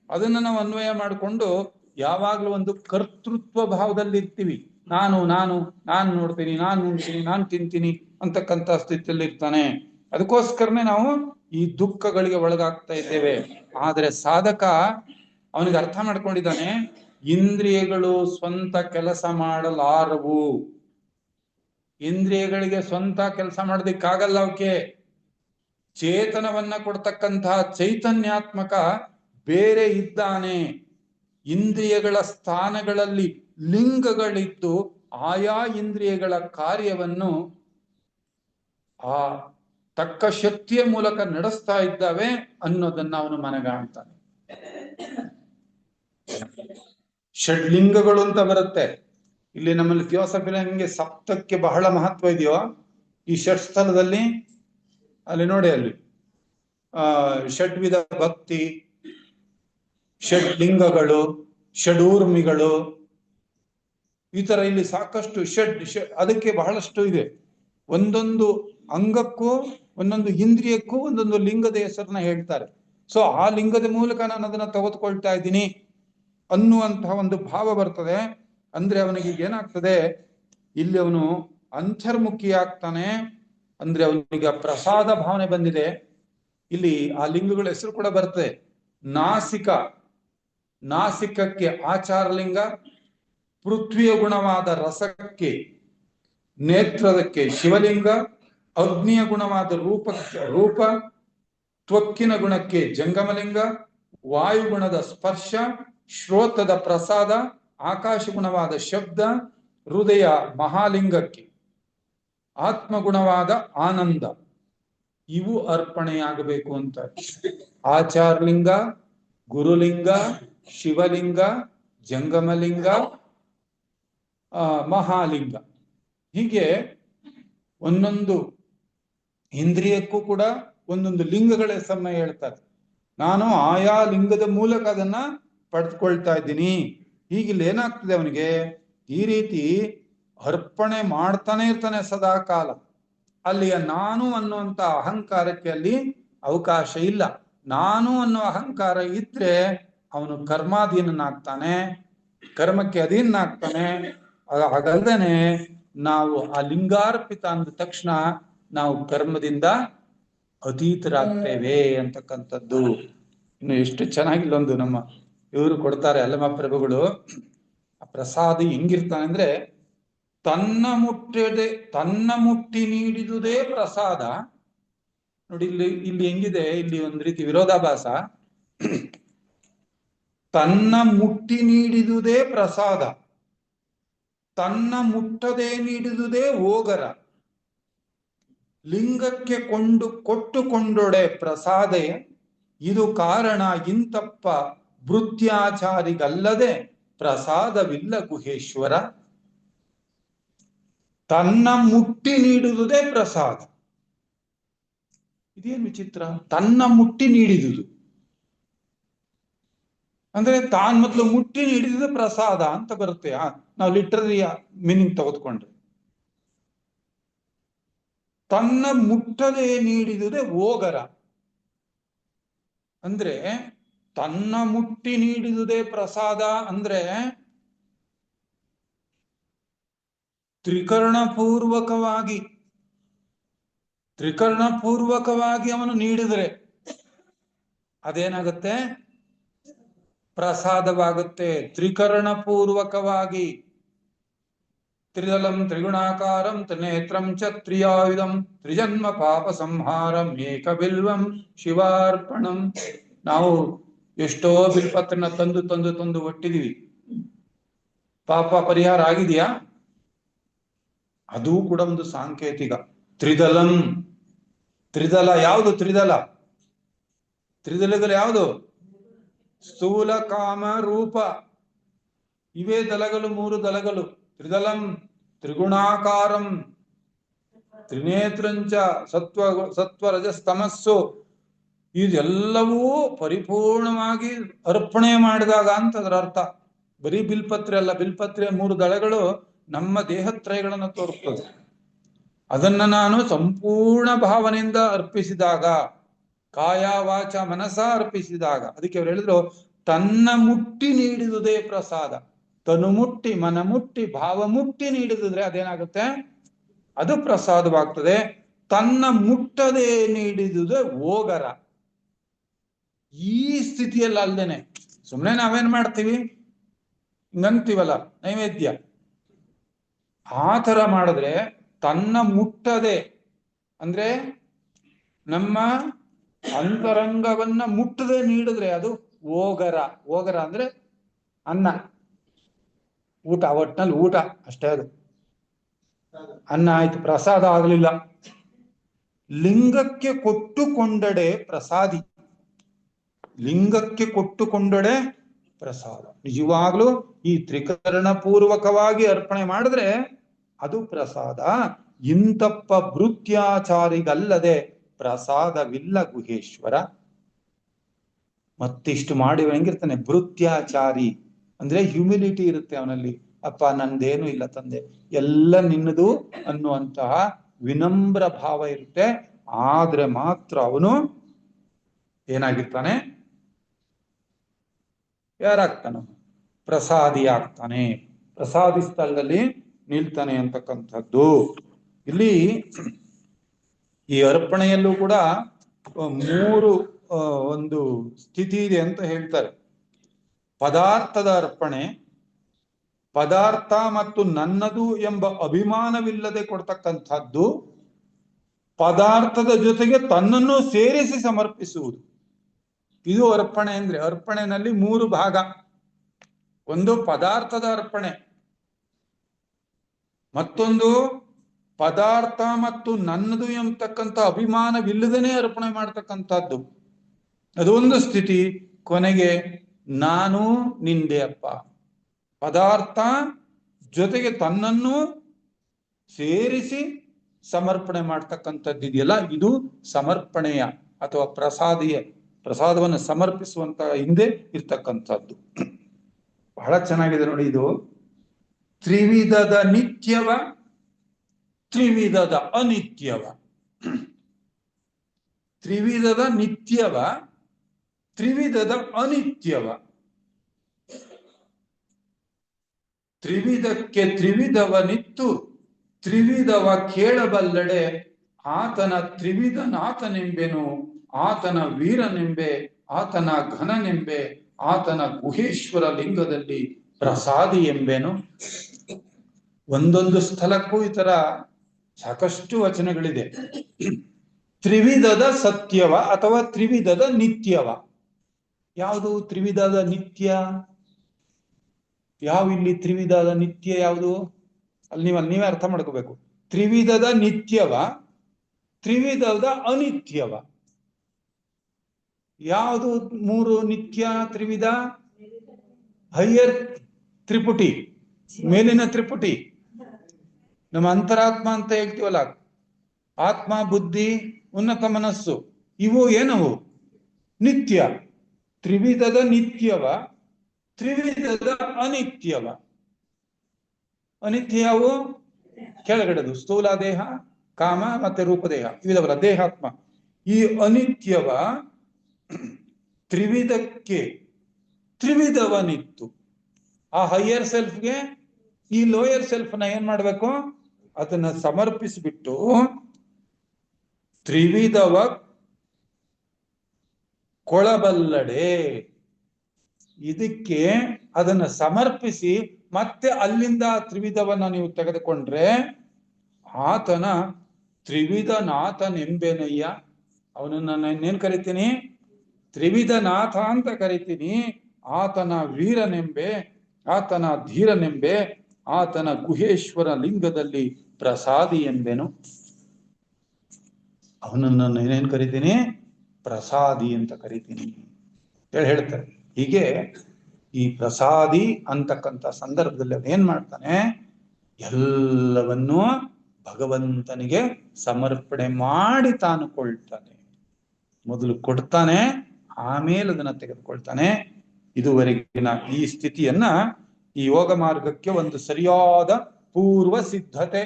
ಅದನ್ನ ನಾವು ಅನ್ವಯ ಮಾಡಿಕೊಂಡು ಯಾವಾಗ್ಲೂ ಒಂದು ಕರ್ತೃತ್ವ ಭಾವದಲ್ಲಿ ಇರ್ತೀವಿ. ನಾನು ನೋಡ್ತೀನಿ, ನಾನು ಉಣ್ತೀನಿ, ನಾನು ತಿಂತೀನಿ ಅಂತಕ್ಕಂಥ ಸ್ಥಿತಿಯಲ್ಲಿ ಇರ್ತಾನೆ. ಅದಕ್ಕೋಸ್ಕರನೇ ನಾವು ಈ ದುಃಖಗಳಿಗೆ ಒಳಗಾಗ್ತಾ ಇದ್ದೇವೆ. ಆದ್ರೆ ಸಾಧಕ ಅವನಿಗೆ ಅರ್ಥ ಮಾಡ್ಕೊಂಡಿದ್ದಾನೆ, ಇಂದ್ರಿಯಗಳು ಸ್ವಂತ ಕೆಲಸ ಮಾಡಲಾರವು. ಇಂದ್ರಿಯಗಳಿಗೆ ಸ್ವಂತ ಕೆಲಸ ಮಾಡೋದಿಕ್ಕಾಗಲ್ಲ. ಅವಕ್ಕೆ ಚೇತನವನ್ನ ಕೊಡ್ತಕ್ಕಂತಹ ಚೈತನ್ಯಾತ್ಮಕ ಬೇರೆ ಇದ್ದಾನೆ. ಇಂದ್ರಿಯಗಳ ಸ್ಥಾನಗಳಲ್ಲಿ ಲಿಂಗಗಳಿದ್ದು ಆಯಾ ಇಂದ್ರಿಯಗಳ ಕಾರ್ಯವನ್ನು ಆ ತಕ್ಕ ಶಕ್ತಿಯ ಮೂಲಕ ನಡೆಸ್ತಾ ಇದ್ದಾವೆ ಅನ್ನೋದನ್ನ ಅವನು ಮನಗಾಣ್ತಾನೆ. ಷಡ್ಲಿಂಗಗಳು ಅಂತ ಬರುತ್ತೆ ಇಲ್ಲಿ ನಮ್ಮಲ್ಲಿ ಥಿಯೋಸಫಿಲಿ. ಹಂಗೆ ಸಪ್ತಕ್ಕೆ ಬಹಳ ಮಹತ್ವ ಇದೆಯೋ ಈ ಷಟ್ ಸ್ಥಳದಲ್ಲಿ, ಅಲ್ಲಿ ನೋಡಿ, ಅಲ್ಲಿ ಷಡ್ವಿಧ ಭಕ್ತಿ, ಷಡ್ಲಿಂಗಗಳು, ಷಡೂರ್ಮಿಗಳು, ಈ ತರ ಇಲ್ಲಿ ಸಾಕಷ್ಟು ಅದಕ್ಕೆ ಬಹಳಷ್ಟು ಇದೆ. ಒಂದೊಂದು ಅಂಗಕ್ಕೂ ಒಂದೊಂದು ಇಂದ್ರಿಯಕ್ಕೂ ಒಂದೊಂದು ಲಿಂಗದ ಹೆಸರನ್ನ ಹೇಳ್ತಾರೆ. ಸೊ ಆ ಲಿಂಗದ ಮೂಲಕ ನಾನು ಅದನ್ನ ತೆಗೆದುಕೊಳ್ತಾ ಇದ್ದೀನಿ ಅನ್ನುವಂತಹ ಒಂದು ಭಾವ ಬರ್ತದೆ. ಅಂದ್ರೆ ಅವನಿಗೆ ಏನಾಗ್ತದೆ, ಇಲ್ಲಿ ಅವನು ಅಂತರ್ಮುಖಿ ಆಗ್ತಾನೆ. ಅಂದ್ರೆ ಅವನಿಗೆ ಪ್ರಸಾದ ಭಾವನೆ ಬಂದಿದೆ. ಇಲ್ಲಿ ಆ ಲಿಂಗಗಳ ಹೆಸರು ಕೂಡ ಬರ್ತದೆ. ನಾಸಿಕಕ್ಕೆ ಆಚಾರಲಿಂಗ, ಪೃಥ್ವಿಯ ಗುಣವಾದ ರಸಕ್ಕೆ ನೇತ್ರದಕ್ಕೆ ಶಿವಲಿಂಗ, ಅಗ್ನಿಯ ಗುಣವಾದ ರೂಪ, ತ್ವಕ್ಕಿನ ಗುಣಕ್ಕೆ ಜಂಗಮಲಿಂಗ, ವಾಯುಗುಣದ ಸ್ಪರ್ಶ, ಶ್ರೋತದ ಪ್ರಸಾದ, ಆಕಾಶ ಗುಣವಾದ ಶಬ್ದ, ಹೃದಯ ಮಹಾಲಿಂಗಕ್ಕೆ, ಆತ್ಮಗುಣವಾದ ಆನಂದ. ಇವು ಅರ್ಪಣೆಯಾಗಬೇಕು ಅಂತ. ಆಚಾರಲಿಂಗ, ಗುರುಲಿಂಗ, ಶಿವಲಿಂಗ, ಜಂಗಮಲಿಂಗ, ಮಹಾಲಿಂಗ. ಹೀಗೆ ಒಂದೊಂದು ಇಂದ್ರಿಯಕ್ಕೂ ಕೂಡ ಒಂದೊಂದು ಲಿಂಗಗಳ ಹೆಸರನ್ನ ಹೇಳ್ತಾರೆ. ನಾನು ಆಯಾ ಲಿಂಗದ ಮೂಲಕ ಅದನ್ನ ಪಡೆದುಕೊಳ್ತಾ ಇದ್ದೀನಿ. ಹೀಗಿಲ್ಲಿ ಏನಾಗ್ತದೆ, ಅವನಿಗೆ ಈ ರೀತಿ ಅರ್ಪಣೆ ಮಾಡ್ತಾನೆ ಇರ್ತಾನೆ ಸದಾ ಕಾಲ. ಅಲ್ಲಿಯ ನಾನು ಅನ್ನುವಂತ ಅಹಂಕಾರಕ್ಕೆ ಅಲ್ಲಿ ಅವಕಾಶ ಇಲ್ಲ. ನಾನು ಅನ್ನೋ ಅಹಂಕಾರ ಇದ್ರೆ ಅವನು ಕರ್ಮಾಧೀನನಾಗ್ತಾನೆ, ಕರ್ಮಕ್ಕೆ ಅಧೀನನಾಗ್ತಾನೆ. ಹಾಗಲ್ದೇನೆ ನಾವು ಆ ಲಿಂಗಾರ್ಪಿತ ಅಂದ ತಕ್ಷಣ ನಾವು ಕರ್ಮದಿಂದ ಅತೀತರಾಗ್ತೇವೆ ಅಂತಕ್ಕಂಥದ್ದು. ಇನ್ನು ಎಷ್ಟು ಚೆನ್ನಾಗಿಲ್ಲೊಂದು ನಮ್ಮ ಇವರು ಕೊಡ್ತಾರೆ ಅಲ್ಲಮ ಪ್ರಭುಗಳು. ಆ ಪ್ರಸಾದ ಹೆಂಗಿರ್ತಾನೆ ಅಂದ್ರೆ, ತನ್ನ ಮುಟ್ಟಿ ನೀಡಿದುದೇ ಪ್ರಸಾದ. ನೋಡಿ ಇಲ್ಲಿ ಹೆಂಗಿದೆ, ಇಲ್ಲಿ ಒಂದ್ ರೀತಿ ವಿರೋಧಾಭಾಸ. ತನ್ನ ಮುಟ್ಟಿ ನೀಡಿದುದೇ ಪ್ರಸಾದ, ತನ್ನ ಮುಟ್ಟದೆ ನೀಡಿದುದೇ ಓಗರ. ಲಿಂಗಕ್ಕೆ ಕೊಟ್ಟುಕೊಂಡೊಡೆ ಪ್ರಸಾದೆ, ಇದು ಕಾರಣ ಇಂತಪ್ಪ ಭೃತ್ಯಾಚಾರಿಗಲ್ಲದೆ ಪ್ರಸಾದವಿಲ್ಲ ಗುಹೇಶ್ವರ. ತನ್ನ ಮುಟ್ಟಿ ನೀಡುವುದೇ ಪ್ರಸಾದ. ಇದೇನು ವಿಚಿತ್ರ, ತನ್ನ ಮುಟ್ಟಿ ನೀಡಿದುದು ಅಂದ್ರೆ ತಾನ್ ಮೊದಲು ಮುಟ್ಟಿ ನೀಡಿದ ಪ್ರಸಾದ ಅಂತ ಬರುತ್ತೆ. ನಾವು ಲಿಟರರಿಯ ಮೀನಿಂಗ್ ತೆಗೆದುಕೊಂಡ್ರೆ, ತನ್ನ ಮುಟ್ಟದೆ ನೀಡಿದುದೇ ಓಗರ. ಅಂದ್ರೆ ತನ್ನ ಮುಟ್ಟಿ ನೀಡಿದುದೇ ಪ್ರಸಾದ ಅಂದ್ರೆ ತ್ರಿಕರ್ಣಪೂರ್ವಕವಾಗಿ ಅವನು ನೀಡಿದರೆ ಅದೇನಾಗುತ್ತೆ, ಪ್ರಸಾದವಾಗುತ್ತೆ. ತ್ರಿಕರ್ಣಪೂರ್ವಕವಾಗಿ, ತ್ರಿದಲಂ ತ್ರಿಗುಣಾಕಾರಂ ತ್ರಿನೇತ್ರಂ ಚ ತ್ರಿಯಾಯುಧಂ ತ್ರಿಜನ್ಮ ಪಾಪ ಸಂಹಾರಂ ಏಕಬಿಲ್ವಂ ಶಿವಾರ್ಪಣಂ. ನಾವು ಎಷ್ಟೋ ಬಿಲ್ಪತ್ರನ ತಂದು ಒಟ್ಟಿದೀವಿ. ಪಾಪ ಪರಿಹಾರ ಆಗಿದೆಯಾ? ಅದು ಕೂಡ ಒಂದು ಸಾಂಕೇತಿಕ. ತ್ರಿದಲ ಯಾವುದು? ತ್ರಿದಲಗಳು ಯಾವುದು? ಸ್ಥೂಲ ಕಾಮ ರೂಪ, ಇವೇ ದಲಗಳು, 3 ದಲಗಳು. ತ್ರಿದಲಂ ತ್ರಿಗುಣಾಕಾರಂ ತ್ರಿನೇತ್ರಂಚ ಸತ್ವ ರಜಸ್ತಮಸ್ಸು. ಇದೆಲ್ಲವೂ ಪರಿಪೂರ್ಣವಾಗಿ ಅರ್ಪಣೆ ಮಾಡಿದಾಗ ಅಂತ ಅದರ ಅರ್ಥ. ಬರೀ ಬಿಲ್ಪತ್ರೆ ಅಲ್ಲ, ಬಿಲ್ಪತ್ರೆ 3 ದಳಗಳು ನಮ್ಮ ದೇಹತ್ರಯಗಳನ್ನು ತೋರಿಸ್ತದೆ. ಅದನ್ನ ನಾನು ಸಂಪೂರ್ಣ ಭಾವನೆಯಿಂದ ಅರ್ಪಿಸಿದಾಗ, ಕಾಯ ವಾಚ ಮನಸ ಅರ್ಪಿಸಿದಾಗ, ಅದಕ್ಕೆ ಅವ್ರು ಹೇಳಿದ್ರು ತನ್ನ ಮುಟ್ಟಿ ನೀಡಿದುದೇ ಪ್ರಸಾದ. ತನು ಮುಟ್ಟಿ, ಮನ ಮುಟ್ಟಿ, ಭಾವ ಮುಟ್ಟಿ ನೀಡಿದ್ರೆ ಅದೇನಾಗುತ್ತೆ, ಅದು ಪ್ರಸಾದವಾಗ್ತದೆ. ತನ್ನ ಮುಟ್ಟದೆ ನೀಡಿದುದೇ ಓಗರ. ಈ ಸ್ಥಿತಿಯಲ್ಲಿ ಅಲ್ದೇನೆ ಸುಮ್ಮನೆ ನಾವೇನ್ ಮಾಡ್ತೀವಿ, ಹಿಂಗಂತೀವಲ್ಲ ನೈವೇದ್ಯ, ಆ ತರ ಮಾಡಿದ್ರೆ ತನ್ನ ಮುಟ್ಟದೆ ಅಂದ್ರೆ ನಮ್ಮ ಅಂತರಂಗವನ್ನ ಮುಟ್ಟದೆ ನೀಡಿದ್ರೆ ಅದು ಓಗರ. ಓಗರ ಅಂದ್ರೆ ಅನ್ನ, ಊಟ, ಒಟ್ಟಿನಲ್ಲಿ ಊಟ ಅಷ್ಟೇ. ಅದು ಅನ್ನ ಆಯ್ತು, ಪ್ರಸಾದ ಆಗಲಿಲ್ಲ. ಲಿಂಗಕ್ಕೆ ಕೊಟ್ಟುಕೊಂಡಡೆ ಪ್ರಸಾದಿ, ಲಿಂಗಕ್ಕೆ ಕೊಟ್ಟುಕೊಂಡಡೆ ಪ್ರಸಾದ. ನಿಜವಾಗ್ಲೂ ಈ ತ್ರಿಕರಣ ಪೂರ್ವಕವಾಗಿ ಅರ್ಪಣೆ ಮಾಡಿದ್ರೆ ಅದು ಪ್ರಸಾದ. ಇಂತಪ್ಪ ಭೃತ್ಯಾಚಾರಿಗಲ್ಲದೆ ಪ್ರಸಾದವಿಲ್ಲ ಗುಹೇಶ್ವರ. ಮತ್ತಿಷ್ಟು ಮಾಡಿ ಹೆಂಗಿರ್ತಾನೆ, ಭೃತ್ಯಾಚಾರಿ ಅಂದ್ರೆ ಹ್ಯುಮಿಲಿಟಿ ಇರುತ್ತೆ ಅವನಲ್ಲಿ, ಅಪ್ಪ ನಂದೇನು ಇಲ್ಲ ತಂದೆ, ಎಲ್ಲ ನಿನ್ನದು ಅನ್ನುವಂತಹ ವಿನಮ್ರ ಭಾವ ಇರುತ್ತೆ. ಆದ್ರೆ ಮಾತ್ರ ಅವನು ಏನಾಗಿರ್ತಾನೆ, ಯಾರಾಗ್ತಾನೆ, ಪ್ರಸಾದಿ ಆಗ್ತಾನೆ, ಪ್ರಸಾದಿ ಸ್ಥಳದಲ್ಲಿ ನಿಲ್ತಾನೆ ಅಂತಕ್ಕಂಥದ್ದು. ಇಲ್ಲಿ ಈ ಅರ್ಪಣೆಯಲ್ಲೂ ಕೂಡ ಮೂರು ಒಂದು ಸ್ಥಿತಿ ಇದೆ ಅಂತ ಹೇಳ್ತಾರೆ. ಪದಾರ್ಥದ ಅರ್ಪಣೆ, ಪದಾರ್ಥ ಮತ್ತು ನನ್ನದು ಎಂಬ ಅಭಿಮಾನವಿಲ್ಲದೆ ಕೊಡ್ತಕ್ಕಂಥದ್ದು, ಪದಾರ್ಥದ ಜೊತೆಗೆ ತನ್ನನ್ನು ಸೇರಿಸಿ ಸಮರ್ಪಿಸುವುದು. ಇದು ಅರ್ಪಣೆ ಅಂದ್ರೆ. ಅರ್ಪಣೆನಲ್ಲಿ ಮೂರು ಭಾಗ. ಒಂದು ಪದಾರ್ಥದ ಅರ್ಪಣೆ, ಮತ್ತೊಂದು ಪದಾರ್ಥ ಮತ್ತು ನನ್ನದು ಎಂಬತಕ್ಕಂಥ ಅಭಿಮಾನವಿಲ್ಲದೇನೆ ಅರ್ಪಣೆ ಮಾಡ್ತಕ್ಕಂಥದ್ದು, ಅದೊಂದು ಸ್ಥಿತಿ. ಕೊನೆಗೆ ನಾನು ನಿಂದೆ ಅಪ್ಪ, ಪದಾರ್ಥ ಜೊತೆಗೆ ತನ್ನನ್ನು ಸೇರಿಸಿ ಸಮರ್ಪಣೆ ಮಾಡ್ತಕ್ಕಂಥದ್ದು ಇದೆಯಲ್ಲ, ಇದು ಸಮರ್ಪಣೆಯ ಅಥವಾ ಪ್ರಸಾದವನ್ನು ಸಮರ್ಪಿಸುವಂತ ಹಿಂದೆ ಇರ್ತಕ್ಕಂಥದ್ದು. ಬಹಳ ಚೆನ್ನಾಗಿದೆ ನೋಡಿ ಇದು. ತ್ರಿವಿಧದ ನಿತ್ಯವ, ತ್ರಿವಿಧದ ಅನಿತ್ಯವ. ತ್ರಿವಿಧದ ನಿತ್ಯವ, ತ್ರಿವಿಧದ ಅನಿತ್ಯವ. ತ್ರಿವಿಧಕ್ಕೆ ತ್ರಿವಿಧವನಿತ್ತು, ತ್ರಿವಿಧವ ಕೇಳಬಲ್ಲಡೆ. ಆತನ ತ್ರಿವಿಧನಾಥನೆಂಬೆನು, ಆತನ ವೀರನೆಂಬೆ, ಆತನ ಘನನೆಂಬೆ, ಆತನ ಗುಹೇಶ್ವರ ಲಿಂಗದಲ್ಲಿ ಪ್ರಸಾದಿ ಎಂಬೆನು. ಒಂದೊಂದು ಸ್ಥಳಕ್ಕೂ ಈ ತರ ಸಾಕಷ್ಟು ವಚನಗಳಿದೆ. ತ್ರಿವಿಧದ ಸತ್ಯವ ಅಥವಾ ತ್ರಿವಿಧದ ನಿತ್ಯವ. ಯಾವುದು ತ್ರಿವಿಧದ ನಿತ್ಯ? ಯಾವ ಇಲ್ಲಿ ತ್ರಿವಿಧದ ನಿತ್ಯ ಯಾವುದು? ಅಲ್ಲಿ ನೀವೇ ಅರ್ಥ ಮಾಡ್ಕೋಬೇಕು. ತ್ರಿವಿಧದ ನಿತ್ಯವ, ತ್ರಿವಿಧದ ಅನಿತ್ಯವ. ಯಾವುದು ಮೂರು ನಿತ್ಯ ತ್ರಿವಿಧ? ಹೈಯರ್ ತ್ರಿಪುಟಿ, ಮೇಲಿನ ತ್ರಿಪುಟಿ, ನಮ್ಮ ಅಂತರಾತ್ಮ ಅಂತ ಹೇಳ್ತೀವಲ್ಲ, ಆತ್ಮ, ಬುದ್ಧಿ, ಉನ್ನತ ಮನಸ್ಸು, ಇವು ಏನವು? ನಿತ್ಯ. ತ್ರಿವಿಧದ ನಿತ್ಯವ, ತ್ರಿವಿಧದ ಅನಿತ್ಯವ. ಅನಿತ್ಯ ಯಾವು? ಕೆಳಗಡೆದು ಸ್ಥೂಲ ದೇಹ, ಕಾಮ ಮತ್ತೆ ರೂಪದೇಹ ಇವಿದವಲ್ಲ, ದೇಹಾತ್ಮ. ಈ ಅನಿತ್ಯವ ತ್ರಿವಿಧಕ್ಕೆ ತ್ರಿವಿಧವನಿತ್ತು. ಆ ಹೈಯರ್ ಸೆಲ್ಫ್ಗೆ ಈ ಲೋಯರ್ ಸೆಲ್ಫ್ನ ಏನ್ ಮಾಡ್ಬೇಕು? ಅದನ್ನ ಸಮರ್ಪಿಸಿಬಿಟ್ಟು ತ್ರಿವಿಧವ ಕೊಳಬಲ್ಲಡೆ, ಇದಕ್ಕೆ ಅದನ್ನ ಸಮರ್ಪಿಸಿ ಮತ್ತೆ ಅಲ್ಲಿಂದ ತ್ರಿವಿಧವನ್ನ ನೀವು ತೆಗೆದುಕೊಂಡ್ರೆ ಆತನ ತ್ರಿವಿಧನಾಥನೆಂಬೆನಯ್ಯ. ಅವನನ್ನ ನಾನೇನ್ ಕರಿತೀನಿ? ತ್ರಿವಿಧನಾಥ ಅಂತ ಕರಿತೀನಿ. ಆತನ ವೀರನೆಂಬೆ, ಆತನ ಧೀರನೆಂಬೆ, ಆತನ ಗುಹೇಶ್ವರ ಲಿಂಗದಲ್ಲಿ ಪ್ರಸಾದಿ ಎಂಬೆನು. ಅವನನ್ನ ನಾನೇನ್ ಕರಿತೀನಿ? ಪ್ರಸಾದಿ ಅಂತ ಕರಿತೀನಿ ಹೇಳ್ತಾರೆ. ಹೀಗೆ ಈ ಪ್ರಸಾದಿ ಅಂತಕ್ಕಂಥ ಸಂದರ್ಭದಲ್ಲಿ ಅವನೇನ್ ಮಾಡ್ತಾನೆ? ಎಲ್ಲವನ್ನೂ ಭಗವಂತನಿಗೆ ಸಮರ್ಪಣೆ ಮಾಡಿ ತಾನು ಕೊಳ್ತಾನೆ. ಮೊದಲು ಕೊಡ್ತಾನೆ, ಆಮೇಲೆ ಅದನ್ನ ತೆಗೆದುಕೊಳ್ತಾನೆ. ಇದುವರೆಗಿನ ಈ ಸ್ಥಿತಿಯನ್ನ ಈ ಯೋಗ ಮಾರ್ಗಕ್ಕೆ ಒಂದು ಸರಿಯಾದ ಪೂರ್ವ ಸಿದ್ಧತೆ.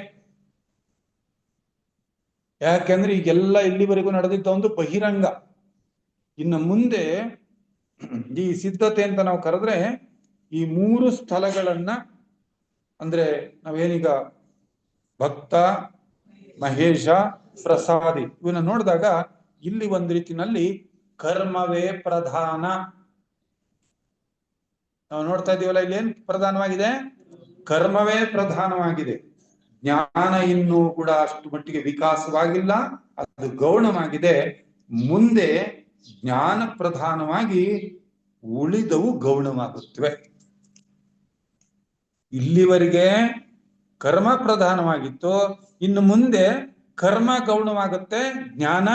ಯಾಕೆಂದ್ರೆ ಈಗೆಲ್ಲ ಇಲ್ಲಿವರೆಗೂ ನಡೆದಿದ್ದ ಒಂದು ಬಹಿರಂಗ. ಇನ್ನು ಮುಂದೆ ಈ ಸಿದ್ಧತೆ ಅಂತ ನಾವು ಕರೆದ್ರೆ ಈ ಮೂರು ಸ್ಥಳಗಳನ್ನ, ಅಂದ್ರೆ ನಾವೇನೀಗ ಭಕ್ತ, ಮಹೇಶ, ಪ್ರಸಾದಿ ಇವನ್ನ ನೋಡಿದಾಗ ಇಲ್ಲಿ ಒಂದು ರೀತಿನಲ್ಲಿ ಕರ್ಮವೇ ಪ್ರಧಾನ. ನಾವು ನೋಡ್ತಾ ಇದೀವಲ್ಲ, ಇಲ್ಲಿ ಏನ್ ಪ್ರಧಾನವಾಗಿದೆ? ಕರ್ಮವೇ ಪ್ರಧಾನವಾಗಿದೆ. ಜ್ಞಾನ ಇನ್ನೂ ಕೂಡ ಅಷ್ಟು ಮಟ್ಟಿಗೆ ವಿಕಾಸವಾಗಿಲ್ಲ, ಅದು ಗೌಣವಾಗಿದೆ. ಮುಂದೆ ಜ್ಞಾನ ಪ್ರಧಾನವಾಗಿ ಉಳಿದವು ಗೌಣವಾಗುತ್ತವೆ. ಇಲ್ಲಿವರೆಗೆ ಕರ್ಮ ಪ್ರಧಾನವಾಗಿತ್ತು, ಇನ್ನು ಮುಂದೆ ಕರ್ಮ ಗೌಣವಾಗುತ್ತೆ, ಜ್ಞಾನ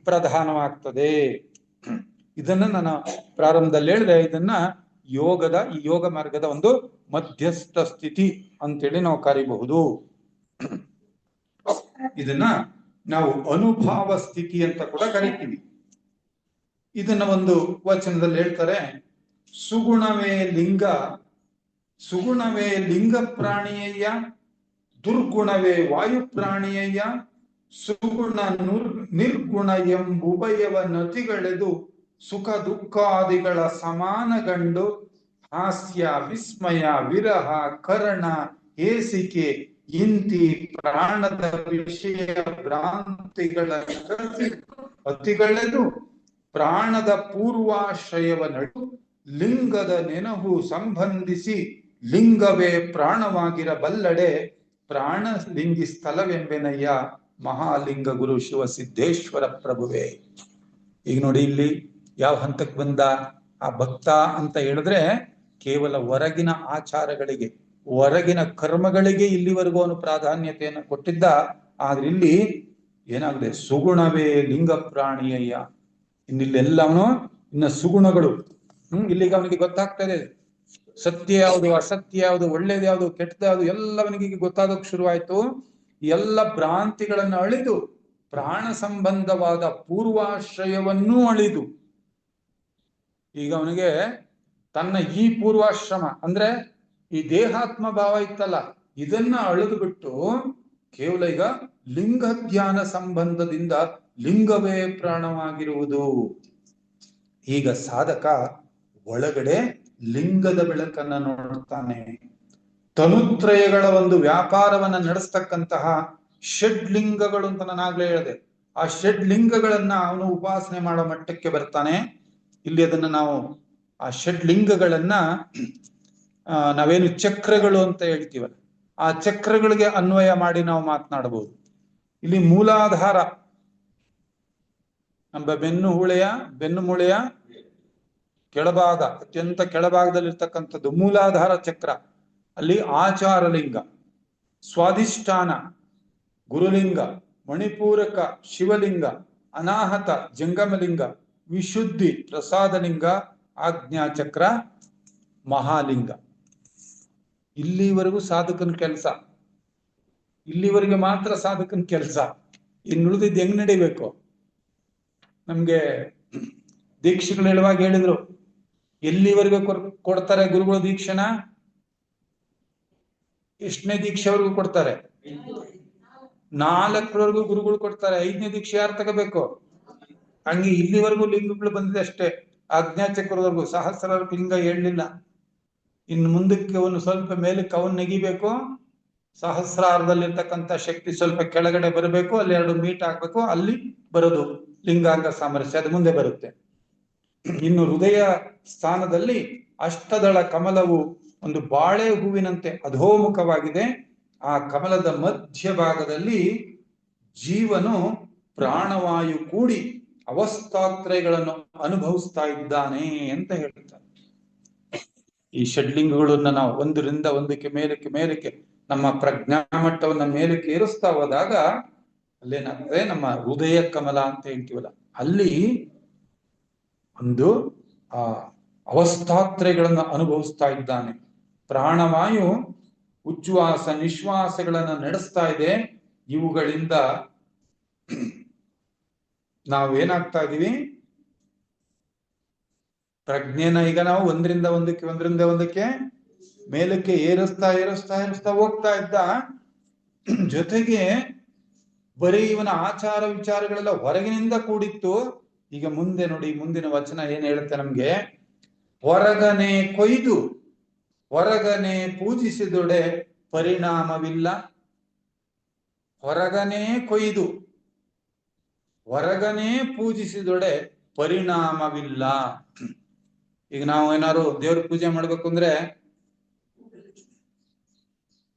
ಪ್ರಧಾನವಾಗ್ತದೆ. ಇದನ್ನ ನಾನು ಪ್ರಾರಂಭದಲ್ಲಿ ಹೇಳಿದೆ. ಇದನ್ನ ಈ ಯೋಗ ಮಾರ್ಗದ ಒಂದು ಮಧ್ಯಸ್ಥ ಸ್ಥಿತಿ ಅಂತೇಳಿ ನಾವು ಕರೀಬಹುದು. ಇದನ್ನ ನಾವು ಅನುಭಾವ ಸ್ಥಿತಿ ಅಂತ ಕೂಡ ಕರಿತೀವಿ. ಇದನ್ನ ಒಂದು ವಚನದಲ್ಲಿ ಹೇಳ್ತಾರೆ, ಸುಗುಣವೇ ಲಿಂಗ ಸುಗುಣವೇ ಲಿಂಗ ಪ್ರಾಣಿಯಯ್ಯ, ದುರ್ಗುಣವೇ ವಾಯು ಪ್ರಾಣಿಯಯ್ಯ, ಸುಗುಣ ನಿರ್ಗುಣ ಎಂಬುಭಯವ ನತಿಗಳೆದು ಸುಖ ದುಃಖಾದಿಗಳ ಸಮಾನಗಂಡು ಹಾಸ್ಯ ವಿಸ್ಮಯ ವಿರಹ ಕರ್ಣ ಹೇಸಿಕೆ ಇಂತಿ ಪ್ರಾಣದ ವಿಷಯ ಭ್ರಾಂತಿಗಳ ಅತಿಗಳೆದು ಪ್ರಾಣದ ಪೂರ್ವಾಶ್ರಯವ ನಡು ಲಿಂಗದ ನೆನಹು ಸಂಬಂಧಿಸಿ ಲಿಂಗವೇ ಪ್ರಾಣವಾಗಿರಬಲ್ಲಡೆ ಪ್ರಾಣ ಲಿಂಗಿ ಸ್ಥಳವೆಂಬೆನಯ್ಯ ಮಹಾಲಿಂಗ ಗುರು ಶಿವ ಸಿದ್ದೇಶ್ವರ ಪ್ರಭುವೇ. ಈಗ ನೋಡಿ ಇಲ್ಲಿ ಯಾವ ಹಂತಕ್ಕೆ ಬಂದ ಆ ಭಕ್ತ ಅಂತ ಹೇಳಿದ್ರೆ ಕೇವಲ ಹೊರಗಿನ ಆಚಾರಗಳಿಗೆ, ಹೊರಗಿನ ಕರ್ಮಗಳಿಗೆ ಇಲ್ಲಿವರೆಗೂ ಅವನು ಪ್ರಾಧಾನ್ಯತೆಯನ್ನು ಕೊಟ್ಟಿದ್ದ. ಆದ್ರೆ ಇಲ್ಲಿ ಏನಾಗಿದೆ, ಸುಗುಣವೇ ಲಿಂಗ ಪ್ರಾಣಿಯಯ್ಯ. ಇನ್ನಿಲ್ಲೆಲ್ಲವನು ಇನ್ನ ಸುಗುಣಗಳು. ಇಲ್ಲಿಗೆ ಅವನಿಗೆ ಗೊತ್ತಾಗ್ತಾ ಇದೆ ಸತ್ಯ ಯಾವುದು, ಅಸತ್ಯ ಯಾವುದು, ಒಳ್ಳೇದು ಯಾವುದು, ಕೆಟ್ಟದ ಯಾವುದು, ಎಲ್ಲವನಿಗೆ ಗೊತ್ತಾಗೋಕ್ ಶುರುವಾಯ್ತು. ಎಲ್ಲ ಭ್ರಾಂತಿಗಳನ್ನು ಅಳಿದು ಪ್ರಾಣ ಸಂಬಂಧವಾದ ಪೂರ್ವಾಶ್ರಯವನ್ನೂ ಅಳಿದು ಈಗ ಅವನಿಗೆ ತನ್ನ ಈ ಪೂರ್ವಾಶ್ರಮ ಅಂದ್ರೆ ಈ ದೇಹಾತ್ಮ ಭಾವ ಇತ್ತಲ್ಲ, ಇದನ್ನ ಅಳೆದು ಬಿಟ್ಟು ಕೇವಲ ಈಗ ಲಿಂಗ ಧ್ಯಾನ ಸಂಬಂಧದಿಂದ ಲಿಂಗವೇ ಪ್ರಾಣವಾಗಿರುವುದು. ಈಗ ಸಾಧಕ ಒಳಗಡೆ ಲಿಂಗದ ಬೆಳಕನ್ನ ನೋಡ್ತಾನೆ. ತನುತ್ರಯಗಳ ಒಂದು ವ್ಯಾಪಾರವನ್ನ ನಡೆಸ್ತಕ್ಕಂತಹ ಷಡ್ಲಿಂಗಗಳು ಅಂತ ನಾನಾಗ್ಲೇ ಹೇಳಿದೆ. ಆ ಷಡ್ಲಿಂಗಗಳನ್ನ ಅವನು ಉಪಾಸನೆ ಮಾಡೋ ಮಟ್ಟಕ್ಕೆ ಬರ್ತಾನೆ. ಇಲ್ಲಿ ಅದನ್ನ ನಾವು ಆ ಷಡ್ಲಿಂಗಗಳನ್ನ ನಾವೇನು ಚಕ್ರಗಳು ಅಂತ ಹೇಳ್ತೀವಲ್ಲ, ಆ ಚಕ್ರಗಳಿಗೆ ಅನ್ವಯ ಮಾಡಿ ನಾವು ಮಾತನಾಡಬಹುದು. ಇಲ್ಲಿ ಮೂಲಾಧಾರ ನಮ್ಮ ಬೆನ್ನು ಮೂಳೆಯ ಕೆಳಭಾಗ, ಅತ್ಯಂತ ಕೆಳಭಾಗದಲ್ಲಿರ್ತಕ್ಕಂಥದ್ದು ಮೂಲಾಧಾರ ಚಕ್ರ. ಅಲ್ಲಿ ಆಚಾರಲಿಂಗ, ಸ್ವಾಧಿಷ್ಠಾನ ಗುರುಲಿಂಗ, ಮಣಿಪೂರಕ ಶಿವಲಿಂಗ, ಅನಾಹತ ಜಂಗಮಲಿಂಗ, ವಿಶುದ್ಧಿ ಪ್ರಸಾದಲಿಂಗ, ಆಜ್ಞಾಚಕ್ರ ಮಹಾಲಿಂಗ. ಇಲ್ಲಿವರೆಗೂ ಸಾಧಕನ ಕೆಲಸ, ಇಲ್ಲಿವರೆಗೆ ಮಾತ್ರ ಸಾಧಕನ ಕೆಲಸ. ಇನ್ನುಳಿದಿದ್ದು ಹೆಂಗ್ ನಡಿಬೇಕು? ನಮ್ಗೆ ದೀಕ್ಷೆಗಳು ಹೇಳುವಾಗ ಹೇಳಿದ್ರು, ಎಲ್ಲಿವರೆಗೂ ಕೊಡ್ತಾರೆ ಗುರುಗಳು ದೀಕ್ಷೆನ? ಎಷ್ಟನೇ ದೀಕ್ಷೆವರೆಗೂ ಕೊಡ್ತಾರೆ? 4ರವರೆಗೂ ಗುರುಗಳು ಕೊಡ್ತಾರೆ. 5ನೇ ದೀಕ್ಷೆ ಯಾರು ತಗೋಬೇಕು? ಹಂಗೆ ಇಲ್ಲಿವರೆಗೂ ಲಿಂಗಗಳು ಬಂದಿದೆ ಅಷ್ಟೇ. ಆಜ್ಞಾಚಕ್ರವರೆಗೂ ಸಹಸ್ರ ಲಿಂಗ ಹೇಳಲಿಲ್ಲ. ಇನ್ನು ಮುಂದಕ್ಕೆ ಅವನು ಸ್ವಲ್ಪ ಮೇಲಕ್ಕೆ ಅವನ್ ನೆಗಿಬೇಕು. ಸಹಸ್ರಾರದಲ್ಲಿರ್ತಕ್ಕಂಥ ಶಕ್ತಿ ಸ್ವಲ್ಪ ಕೆಳಗಡೆ ಬರಬೇಕು, ಅಲ್ಲಿ 2 ಮೀಟ್ ಆಗ್ಬೇಕು, ಅಲ್ಲಿ ಬರೋದು ಲಿಂಗಾಂಗ ಸಾಮರಸ್ಯ, ಅದು ಮುಂದೆ ಬರುತ್ತೆ. ಇನ್ನು ಹೃದಯ ಸ್ಥಾನದಲ್ಲಿ ಅಷ್ಟದಳ ಕಮಲವು ಒಂದು ಬಾಳೆ ಹೂವಿನಂತೆ ಅಧೋಮುಖವಾಗಿದೆ. ಆ ಕಮಲದ ಮಧ್ಯಭಾಗದಲ್ಲಿ ಜೀವನು ಪ್ರಾಣವಾಯು ಕೂಡಿ ಅವಸ್ಥಾತ್ರಯಗಳನ್ನು ಅನುಭವಿಸ್ತಾ ಇದ್ದಾನೆ ಅಂತ ಹೇಳ್ತಾರೆ. ಈ ಷಡ್ಲಿಂಗಗಳನ್ನ ನಾವು ಒಂದರಿಂದ ಒಂದಕ್ಕೆ ಮೇಲಕ್ಕೆ ನಮ್ಮ ಪ್ರಜ್ಞಾಮಟ್ಟವನ್ನ ಮೇಲಕ್ಕೆ ಏರಿಸ್ತಾ ಹೋದಾಗ ಅಲ್ಲೇನಾಗ್ತದೆ, ನಮ್ಮ ಹೃದಯ ಕಮಲ ಅಂತ ಹೇಳ್ತೀವಲ್ಲ, ಅಲ್ಲಿ ಒಂದು ಆ ಅವಸ್ಥಾತ್ರಯಗಳನ್ನು ಅನುಭವಿಸ್ತಾ ಇದ್ದಾನೆ. ಪ್ರಾಣವಾಯು ಉಚ್ಛ್ವಾಸ ನಿಶ್ವಾಸಗಳನ್ನ ನಡೆಸ್ತಾ ಇದೆ. ಇವುಗಳಿಂದ ನಾವೇನಾಗ್ತಾ ಇದೀವಿ, ಪ್ರಜ್ಞೆನ ಈಗ ನಾವು ಒಂದರಿಂದ ಒಂದಕ್ಕೆ ಮೇಲಕ್ಕೆ ಏರಿಸ್ತಾ ಹೋಗ್ತಾ ಇದ್ದ. ಜೊತೆಗೆ ಬರೀ ಇವನ ಆಚಾರ ವಿಚಾರಗಳೆಲ್ಲ ಹೊರಗಿನಿಂದ ಕೂಡಿತ್ತು. ಈಗ ಮುಂದೆ ನೋಡಿ, ಮುಂದಿನ ವಚನ ಏನ್ ಹೇಳುತ್ತೆ ನಮ್ಗೆ, ಹೊರಗನೆ ಕೊಯ್ದು ಹೊರಗನೆ ಪೂಜಿಸಿದೊಡೆ ಪರಿಣಾಮವಿಲ್ಲ. ಹೊರಗನೆ ಕೊಯ್ದು ಹೊರಗನೆ ಪೂಜಿಸಿದೊಡೆ ಪರಿಣಾಮವಿಲ್ಲ. ಈಗ ನಾವು ಏನಾದ್ರು ದೇವ್ರ ಪೂಜೆ ಮಾಡ್ಬೇಕು ಅಂದ್ರೆ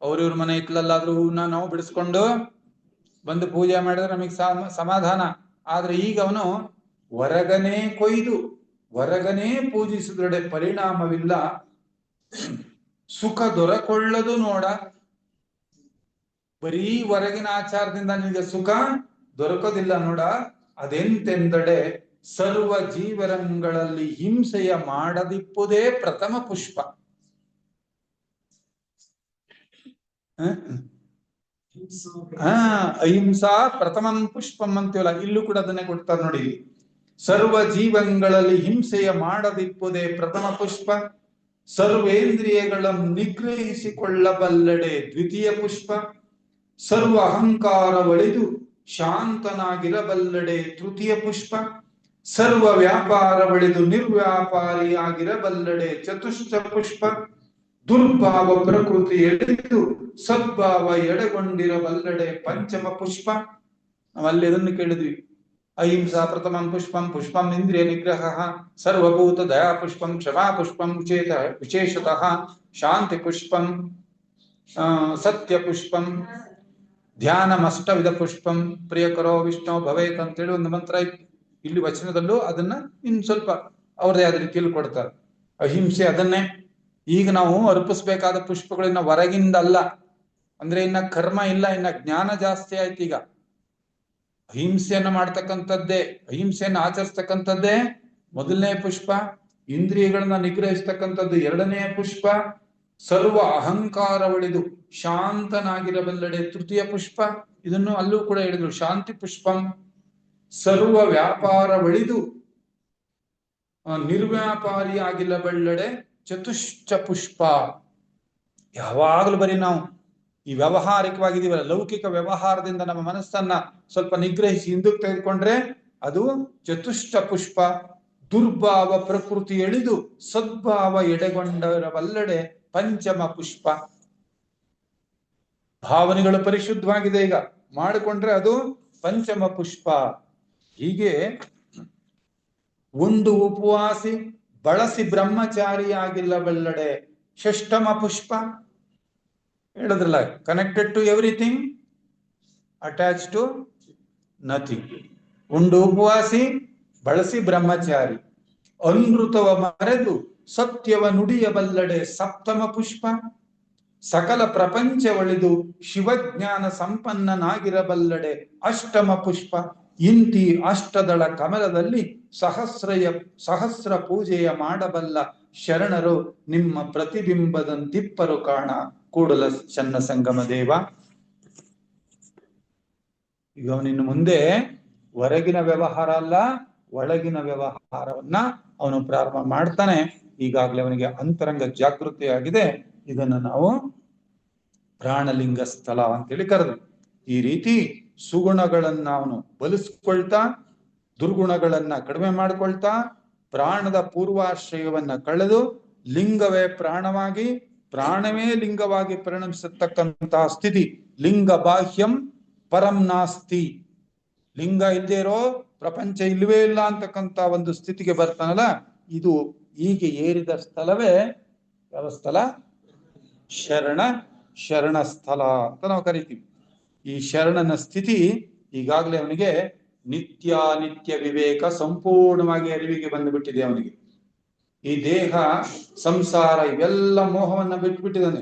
ಅವ್ರಿವ್ರ ಮನೆ ಇಟ್ಲಲ್ಲಾದ್ರೂ ಹೂವನ್ನ ನಾವು ಬಿಡಿಸ್ಕೊಂಡು ಬಂದು ಪೂಜೆ ಮಾಡಿದ್ರೆ ನಮಗ್ ಸಮಾಧಾನ. ಆದ್ರೆ ಈಗ ಅವನು ಹೊರಗನೆ ಕೊಯ್ದು ಹೊರಗನೆ ಪೂಜಿಸಿದೊಡೆ ಪರಿಣಾಮವಿಲ್ಲ. ಸುಖ ದೊರಕೊಳ್ಳದು ನೋಡ. ಬರೀ ಹೊರಗಿನ ಆಚಾರದಿಂದ ನಿನಗೆ ಸುಖ ದೊರಕೋದಿಲ್ಲ ನೋಡ. ಅದೆಂತೆಂದಡೆ ಸರ್ವ ಜೀವರಂಗಳಲ್ಲಿ ಹಿಂಸೆಯ ಮಾಡದಿಪ್ಪುದೇ ಪ್ರಥಮ ಪುಷ್ಪ. ಅಹಿಂಸಾ ಪ್ರಥಮಂ ಪುಷ್ಪಂ ಅಂತೀವಲ್ಲ, ಇಲ್ಲೂ ಕೂಡ ಅದನ್ನೇ ಕೊಡ್ತಾರೆ ನೋಡಿ. ಸರ್ವ ಜೀವಗಳಲ್ಲಿ ಹಿಂಸೆಯ ಮಾಡದಿಪ್ಪುದೇ ಪ್ರಥಮ ಪುಷ್ಪ. ಸರ್ವೇಂದ್ರಿಯಗಳ ನಿಗ್ರಹಿಸಿಕೊಳ್ಳಬಲ್ಲಡೆ ದ್ವಿತೀಯ ಪುಷ್ಪ, ಸರ್ವ ಅಹಂಕಾರ ಒಳಿದು ಶಾಂತನಾಗಿರಬಲ್ಲಡೆ ತೃತೀಯ ಪುಷ್ಪ, ಸರ್ವ ವ್ಯಾಪಾರ ಒಳಿದು ನಿರ್ವ್ಯಾಪಾರಿಯಾಗಿರಬಲ್ಲಡೆ ಚತುಷ್ಥ ಪುಷ್ಪ, ದುರ್ಭಾವ ಪ್ರಕೃತಿ ಎಳೆದು ಸದ್ಭಾವ ಎಡೆಗೊಂಡಿರಬಲ್ಲಡೆ ಪಂಚಮ ಪುಷ್ಪ. ನಾವಲ್ಲಿ ಇದನ್ನು ಕೇಳಿದ್ವಿ. ಅಹಿಂಸಾ ಪ್ರಥಮಂ ಪುಷ್ಪಂ, ಪುಷ್ಪಂ ಇಂದ್ರಿಯ ನಿಗ್ರಹ, ಸರ್ವಭೂತ ದಯಾ ಪುಷ್ಪಂ, ಕ್ಷಮಾ ಪುಷ್ಪಂ, ಚೇತ ವಿಶೇಷತಃ ಶಾಂತಿ ಪುಷ್ಪಂ, ಸತ್ಯ ಪುಷ್ಪಂ, ಧ್ಯಾನಮಷ್ಟವಿಧ ಪುಷ್ಪಂ, ಪ್ರಿಯಕರೋ ವಿಷ್ಣು ಭವೇತ್ ಅಂತೇಳಿ ಒಂದು ಮಂತ್ರ ಇಲ್ಲಿ ವಚನದಲ್ಲೂ ಅದನ್ನ ಇನ್ ಸ್ವಲ್ಪ ಅವ್ರದೇ ಆದ ರೀತಿಯಲ್ಲಿ ಕೊಡ್ತಾರೆ. ಅಹಿಂಸೆ ಅದನ್ನೇ. ಈಗ ನಾವು ಅರ್ಪಿಸ್ಬೇಕಾದ ಪುಷ್ಪಗಳನ್ನ ಹೊರಗಿಂದ ಅಲ್ಲ, ಅಂದ್ರೆ ಇನ್ನ ಕರ್ಮ ಇಲ್ಲ, ಇನ್ನ ಜ್ಞಾನ ಜಾಸ್ತಿ ಆಯ್ತು. ಈಗ ಅಹಿಂಸೆಯನ್ನ ಮಾಡ್ತಕ್ಕಂಥದ್ದೇ, ಅಹಿಂಸೆಯನ್ನ ಆಚರಿಸ್ತಕ್ಕಂಥದ್ದೇ ಮೊದಲನೇ ಪುಷ್ಪ, ಇಂದ್ರಿಯಗಳನ್ನ ನಿಗ್ರಹಿಸ್ತಕ್ಕಂಥದ್ದು ಎರಡನೆಯ ಪುಷ್ಪ, ಸರ್ವ ಅಹಂಕಾರ ಒಳಿದು ಶಾಂತನಾಗಿರಬಲ್ಲಡೆ ತೃತೀಯ ಪುಷ್ಪ. ಇದನ್ನು ಅಲ್ಲೂ ಕೂಡ ಹೇಳಿದ್ರು, ಶಾಂತಿ ಪುಷ್ಪಂ. ಸರ್ವ ವ್ಯಾಪಾರ ಒಳಿದು ನಿರ್ವ್ಯಾಪಾರಿಯಾಗಿಲ್ಲಬಲ್ಲಡೆ ಚತುಶ್ಚ ಪುಷ್ಪ. ಯಾವಾಗಲೂ ಬರೀ ನಾವು ಈ ವ್ಯವಹಾರಿಕವಾಗಿದ್ದೀವಲ್ಲ, ಲೌಕಿಕ ವ್ಯವಹಾರದಿಂದ ನಮ್ಮ ಮನಸ್ಸನ್ನ ಸ್ವಲ್ಪ ನಿಗ್ರಹಿಸಿ ಹಿಂದಕ್ಕೆ ತೆಗೆದುಕೊಂಡ್ರೆ ಅದು ಚತುಷ್ಟ ಪುಷ್ಪ. ದುರ್ಭಾವ ಪ್ರಕೃತಿ ಎಳಿದು ಸದ್ಭಾವ ಎಡೆಗೊಂಡರವಲ್ಲಡೆ ಪಂಚಮ ಪುಷ್ಪ. ಭಾವನೆಗಳು ಪರಿಶುದ್ಧವಾಗಿದೆ ಈಗ ಮಾಡಿಕೊಂಡ್ರೆ ಅದು ಪಂಚಮ ಪುಷ್ಪ. ಹೀಗೆ ಉಂಡು ಉಪವಾಸಿ ಬಳಸಿ ಬ್ರಹ್ಮಚಾರಿಯಾಗಿಲ್ಲಬಲ್ಲಡೆ ಷಷ್ಠಮ ಪುಷ್ಪ. ಹೇಳಿದ್ರಲ್ಲ, connected to everything, attach to nothing. ಉಂಡು ಉಪವಾಸಿ ಬಳಸಿ ಬ್ರಹ್ಮಚಾರಿ, ಅನೃತವ ಮರೆದು ಸತ್ಯವ ನುಡಿಯಬಲ್ಲಡೆ ಸಪ್ತಮ ಪುಷ್ಪ. ಸಕಲ ಪ್ರಪಂಚ ಒಳಿದು ಶಿವಜ್ಞಾನ ಸಂಪನ್ನನಾಗಿರಬಲ್ಲಡೆ ಅಷ್ಟಮ ಪುಷ್ಪ. ಇಂತಿ ಅಷ್ಟದಳ ಕಮಲದಲ್ಲಿ ಸಹಸ್ರ ಪೂಜೆಯ ಮಾಡಬಲ್ಲ ಶರಣರು ನಿಮ್ಮ ಪ್ರತಿಬಿಂಬದಂತಿಪ್ಪರು ಕಾಣ ಕೂಡಲ ಚನ್ನ ಸಂಗಮ ದೇವ. ಈಗ ಅವನಿನ್ನು ಮುಂದೆ ಹೊರಗಿನ ವ್ಯವಹಾರ ಅಲ್ಲ, ಒಳಗಿನ ವ್ಯವಹಾರವನ್ನ ಅವನು ಪ್ರಾರಂಭ ಮಾಡ್ತಾನೆ. ಈಗಾಗಲೇ ಅವನಿಗೆ ಅಂತರಂಗ ಜಾಗೃತಿಯಾಗಿದೆ. ಇದನ್ನು ನಾವು ಪ್ರಾಣಲಿಂಗ ಸ್ಥಳ ಅಂತೇಳಿ ಕರೆದು, ಈ ರೀತಿ ಸುಗುಣಗಳನ್ನ ಅವನು ಬಲಿಸ್ಕೊಳ್ತಾ, ದುರ್ಗುಣಗಳನ್ನ ಕಡಿಮೆ ಮಾಡ್ಕೊಳ್ತಾ, ಪ್ರಾಣದ ಪೂರ್ವಾಶ್ರಯವನ್ನ ಕಳೆದು ಲಿಂಗವೇ ಪ್ರಾಣವಾಗಿ, ಪ್ರಾಣವೇ ಲಿಂಗವಾಗಿ ಪರಿಣಮಿಸತಕ್ಕಂತಹ ಸ್ಥಿತಿ. ಲಿಂಗ ಬಾಹ್ಯಂ ಪರಂ ನಾಸ್ತಿ. ಲಿಂಗ ಇಲ್ಲದೆ ಇರೋ ಪ್ರಪಂಚ ಇಲ್ಲವೇ ಇಲ್ಲ ಅಂತಕ್ಕಂಥ ಒಂದು ಸ್ಥಿತಿಗೆ ಬರ್ತಾನಲ್ಲ, ಇದು ಹೀಗೆ ಏರಿದ ಸ್ಥಳವೇ ಯಾವ ಸ್ಥಳ? ಶರಣ ಸ್ಥಳ ಅಂತ ನಾವು ಕರಿತೀವಿ. ಈ ಶರಣನ ಸ್ಥಿತಿ ಈಗಾಗಲೇ ಅವನಿಗೆ ನಿತ್ಯ ವಿವೇಕ ಸಂಪೂರ್ಣವಾಗಿ ಅರಿವಿಗೆ ಬಂದುಬಿಟ್ಟಿದೆ. ಅವನಿಗೆ ಈ ದೇಹ, ಸಂಸಾರ ಇವೆಲ್ಲ ಮೋಹವನ್ನ ಬಿಟ್ಬಿಟ್ಟಿದ್ದಾನೆ.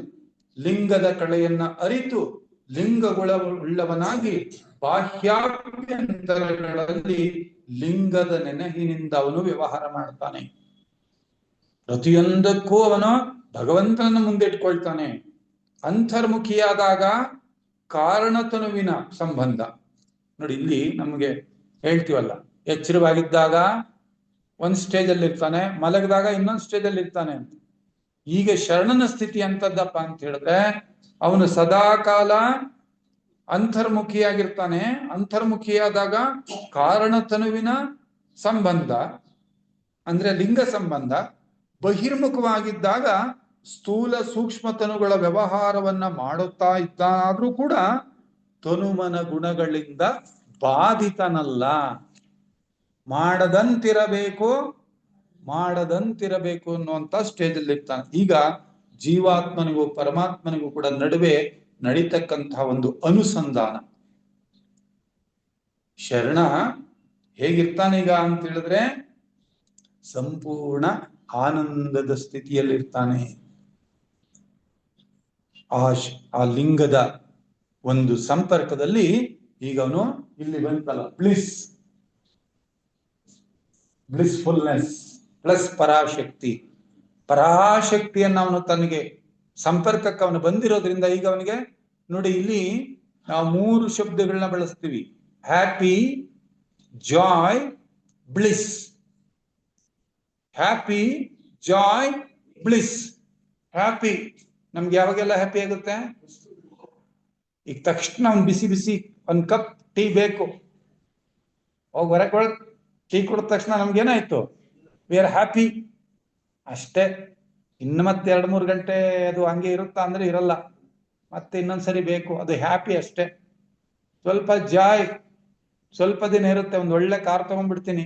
ಲಿಂಗದ ಕಳೆಯನ್ನ ಅರಿತು ಲಿಂಗಗುಳವುಳ್ಳವನಾಗಿ ಬಾಹ್ಯಾಭ್ಯಂತರಗಳಲ್ಲಿ ಲಿಂಗದ ನೆನಹಿನಿಂದ ಅವನು ವ್ಯವಹಾರ ಮಾಡ್ತಾನೆ. ಪ್ರತಿಯೊಂದಕ್ಕೂ ಅವನು ಭಗವಂತನನ್ನು ಮುಂದಿಟ್ಕೊಳ್ತಾನೆ. ಅಂತರ್ಮುಖಿಯಾದಾಗ ಕಾರಣತನುವಿನ ಸಂಬಂಧ ನೋಡಿ. ಇಲ್ಲಿ ನಮ್ಗೆ ಹೇಳ್ತೀವಲ್ಲ, ಎಚ್ಚರವಾಗಿದ್ದಾಗ ಒಂದ್ ಸ್ಟೇಜ್ ಅಲ್ಲಿ ಇರ್ತಾನೆ, ಮಲಗಿದಾಗ ಇನ್ನೊಂದು ಸ್ಟೇಜ್ ಅಲ್ಲಿ ಇರ್ತಾನೆ ಅಂತ. ಈಗ ಶರಣನ ಸ್ಥಿತಿ ಅಂತದ್ದಪ್ಪ ಅಂತ ಹೇಳಿದ್ರೆ, ಅವನು ಸದಾಕಾಲ ಅಂತರ್ಮುಖಿಯಾಗಿರ್ತಾನೆ. ಅಂತರ್ಮುಖಿಯಾದಾಗ ಕಾರಣತನುವಿನ ಸಂಬಂಧ ಅಂದ್ರೆ ಲಿಂಗ ಸಂಬಂಧ. ಬಹಿರ್ಮುಖವಾಗಿದ್ದಾಗ ಸ್ಥೂಲ ಸೂಕ್ಷ್ಮತನುಗಳ ವ್ಯವಹಾರವನ್ನ ಮಾಡುತ್ತಾ ಇದ್ದಾದ್ರೂ ಕೂಡ ತನುಮನ ಗುಣಗಳಿಂದ ಬಾಧಿತನಲ್ಲ. ಮಾಡದಂತಿರಬೇಕು ಅನ್ನುವಂತ ಸ್ಟೇಜ್ ಅಲ್ಲಿ ಇರ್ತಾನೆ. ಈಗ ಜೀವಾತ್ಮನಿಗೂ ಪರಮಾತ್ಮನಿಗೂ ಕೂಡ ನಡುವೆ ನಡೀತಕ್ಕಂತಹ ಒಂದು ಅನುಸಂಧಾನ. ಶರಣ ಹೇಗಿರ್ತಾನೆ ಈಗ ಅಂತ ಹೇಳಿದ್ರೆ, ಸಂಪೂರ್ಣ ಆನಂದದ ಸ್ಥಿತಿಯಲ್ಲಿರ್ತಾನೆ. ಆ ಲಿಂಗದ ಒಂದು ಸಂಪರ್ಕದಲ್ಲಿ ಈಗ ಅವನು ಇಲ್ಲಿ ಬಂತಲ್ಲ, ಬ್ಲಿಸ್ಫುಲ್ನೆಸ್ ಪ್ಲಸ್ ಪರಾಶಕ್ತಿಯನ್ನು ಅವನು ತನಗೆ ಸಂಪರ್ಕಕ್ಕೆ ಅವನು ಬಂದಿರೋದ್ರಿಂದ ಈಗ ಅವನಿಗೆ ನೋಡಿ, ಇಲ್ಲಿ ನಾವು 3 ಶಬ್ದಗಳನ್ನ ಬಳಸ್ತೀವಿ: happy, Joy, bliss. Happy, Joy, bliss, happy. ನಮ್ಗೆ ಯಾವಾಗೆಲ್ಲ ಹ್ಯಾಪಿ ಆಗುತ್ತೆ? ಈಗ ತಕ್ಷಣ ಒಂದ್ ಬಿಸಿ ಬಿಸಿ ಒಂದ್ ಕಪ್ ಟೀ ಬೇಕು, ಹೋಗಿ ಹೊರಗೆ ಟೀ ಕುಡಿದ ತಕ್ಷಣ ನಮ್ಗೇನಾಯ್ತು? ವಿ ಆರ್ ಹ್ಯಾಪಿ ಅಷ್ಟೇ. ಇನ್ನು ಮತ್ತೆ 2-3 ಗಂಟೆ ಅದು ಹಂಗೆ ಇರುತ್ತಾ ಅಂದ್ರೆ ಇರಲ್ಲ, ಮತ್ತೆ ಇನ್ನೊಂದ್ಸರಿ ಬೇಕು. ಅದು ಹ್ಯಾಪಿ ಅಷ್ಟೇ. ಸ್ವಲ್ಪ ಜಾಯ್ ಸ್ವಲ್ಪ ದಿನ ಇರುತ್ತೆ. ಒಂದ್ ಒಳ್ಳೆ ಕಾರ್ ತಗೊಂಡ್ಬಿಡ್ತೀನಿ,